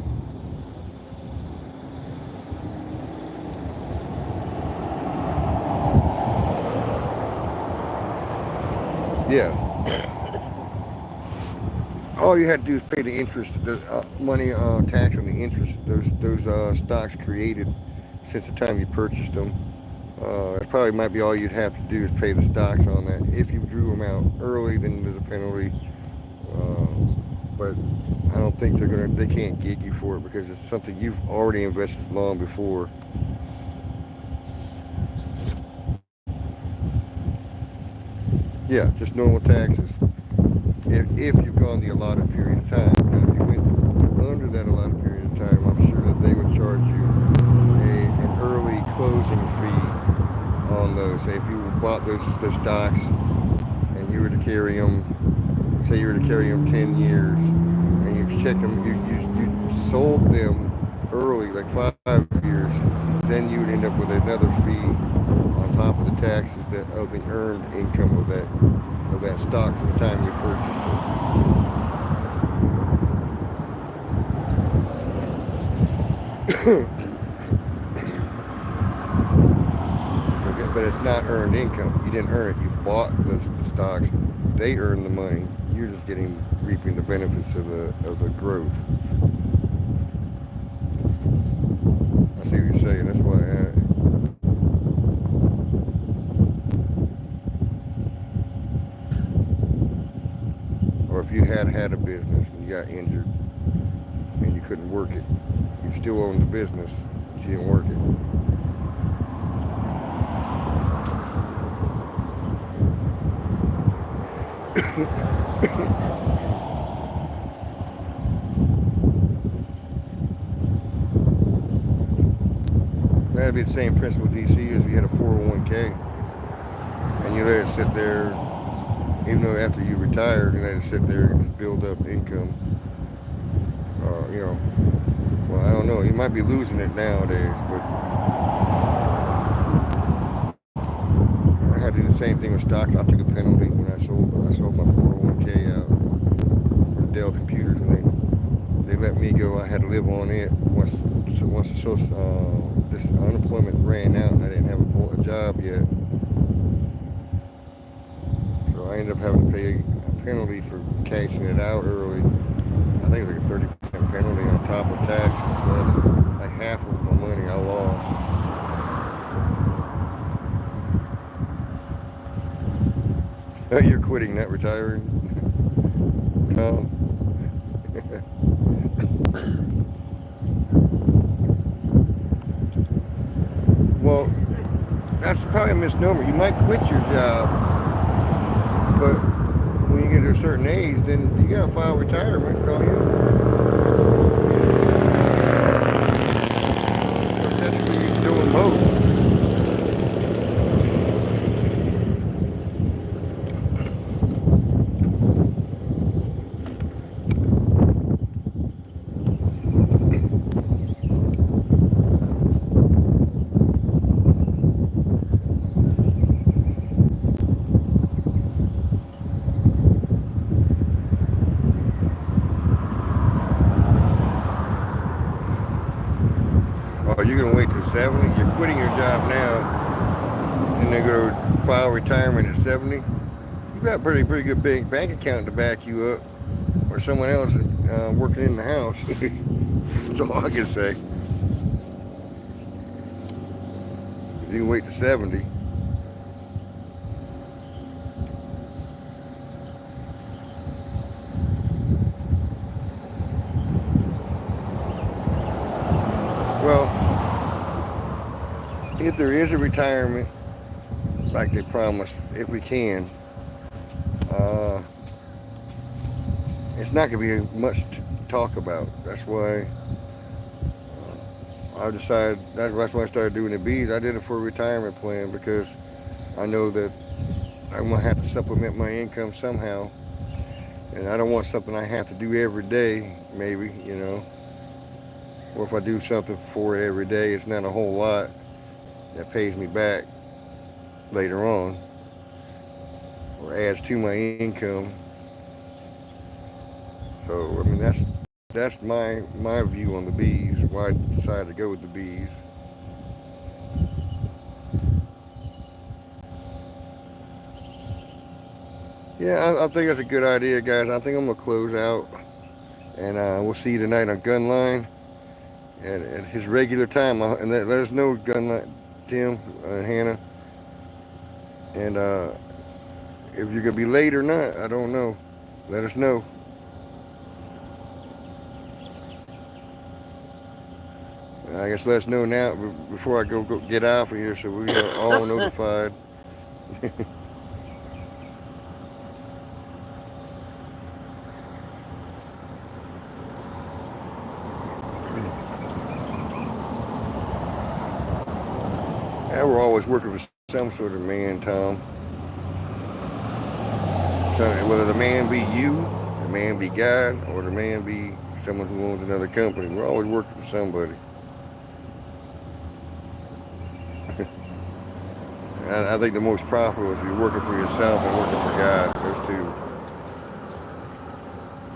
Yeah. All you had to do is pay the interest, the money tax on the interest those stocks created since the time you purchased them. It probably might be all you'd have to do is pay the stocks on that. If you drew them out early, then there's a penalty. But I don't think they can't get you for it because it's something you've already invested long before. Yeah, just normal taxes. If you've gone the allotted period of time. Now, if you went under that allotted period of time, I'm sure that they would charge you an early closing fee on those. Say if you bought those stocks and you were to carry them, say you were to carry them 10 years, and you checked them, you sold them early, like 5 years, then you would end up with another fee on top of the taxes of the earned income of that stock from the time you purchased it. Okay, but it's not earned income. You didn't earn it. You bought the stocks. They earn the money. You're just reaping the benefits of the growth. I see what you're saying. That's why. Or if you had a business and you got injured and you couldn't work it, you still own the business, but you didn't work it. That'd be the same principle, DC, as if you had a 401k and you let it sit there, even though after you retired, you let it sit there and just build up income. You know, well, I don't know. You might be losing it nowadays, but I had to do the same thing with stocks. I took a penalty when I sold my 401k out from Dell Computers, and they let me go. I had to live on it once this unemployment ran out, and I didn't have a job yet. So I ended up having to pay a penalty for cashing it out early. I think it was like a 30% penalty on top of taxes. So that's like half of my money I lost. You're quitting, not retiring. Well, that's probably a misnomer. You might quit your job, but when you get to a certain age, then you gotta file retirement, don't you? Technically, you're doing both. Oh, you're gonna wait till 70? You're quitting your job now, and then go file retirement at 70? You got a pretty good big bank account to back you up, or someone else working in the house. That's all I can say. You can wait to 70. if there is a retirement like they promised, if we can, uh, it's not going to be much to talk about. That's why I decided, that's why I started doing the bees. I did it for a retirement plan because I know that I'm going to have to supplement my income somehow. And I don't want something I have to do every day, maybe, Or if I do something for it every day, it's not a whole lot that pays me back later on or adds to my income. So I mean that's my view on the bees. Why I decided to go with the bees. Yeah, I think that's a good idea, guys. I think I'm gonna close out, and we'll see you tonight on Gunline at his regular time. And let us know, Gunline, Tim, Hannah, and if you're gonna be late or not. I don't know. Let us know. I guess let us know now before I go get out of here, so we are all notified. Yeah, we're always working for some sort of man, Tom. So whether the man be you, the man be God, or the man be someone who owns another company, we're always working for somebody. I think the most profitable is if you're working for yourself and working for God. Those two.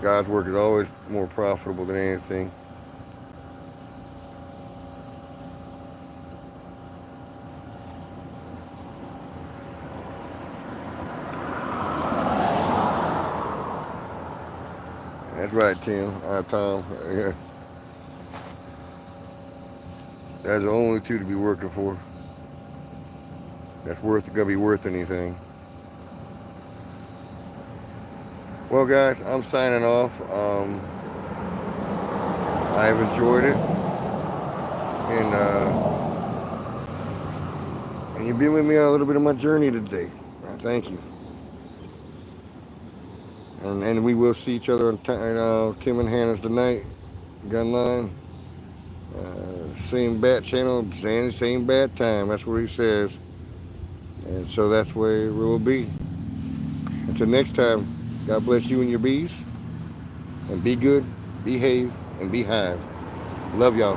God's work is always more profitable than anything. That's right, Tim. Tom. Yeah. That's the only two to be working for. That's gonna be worth anything. Well, guys, I'm signing off. I've enjoyed it, and you've been with me on a little bit of my journey today. Thank you. And we will see each other on Tim and Hannah's tonight. Gunline. Same bat channel, same bat time. That's what he says. And so that's where we will be. Until next time, God bless you and your bees. And be good, behave, and be hive. Love y'all.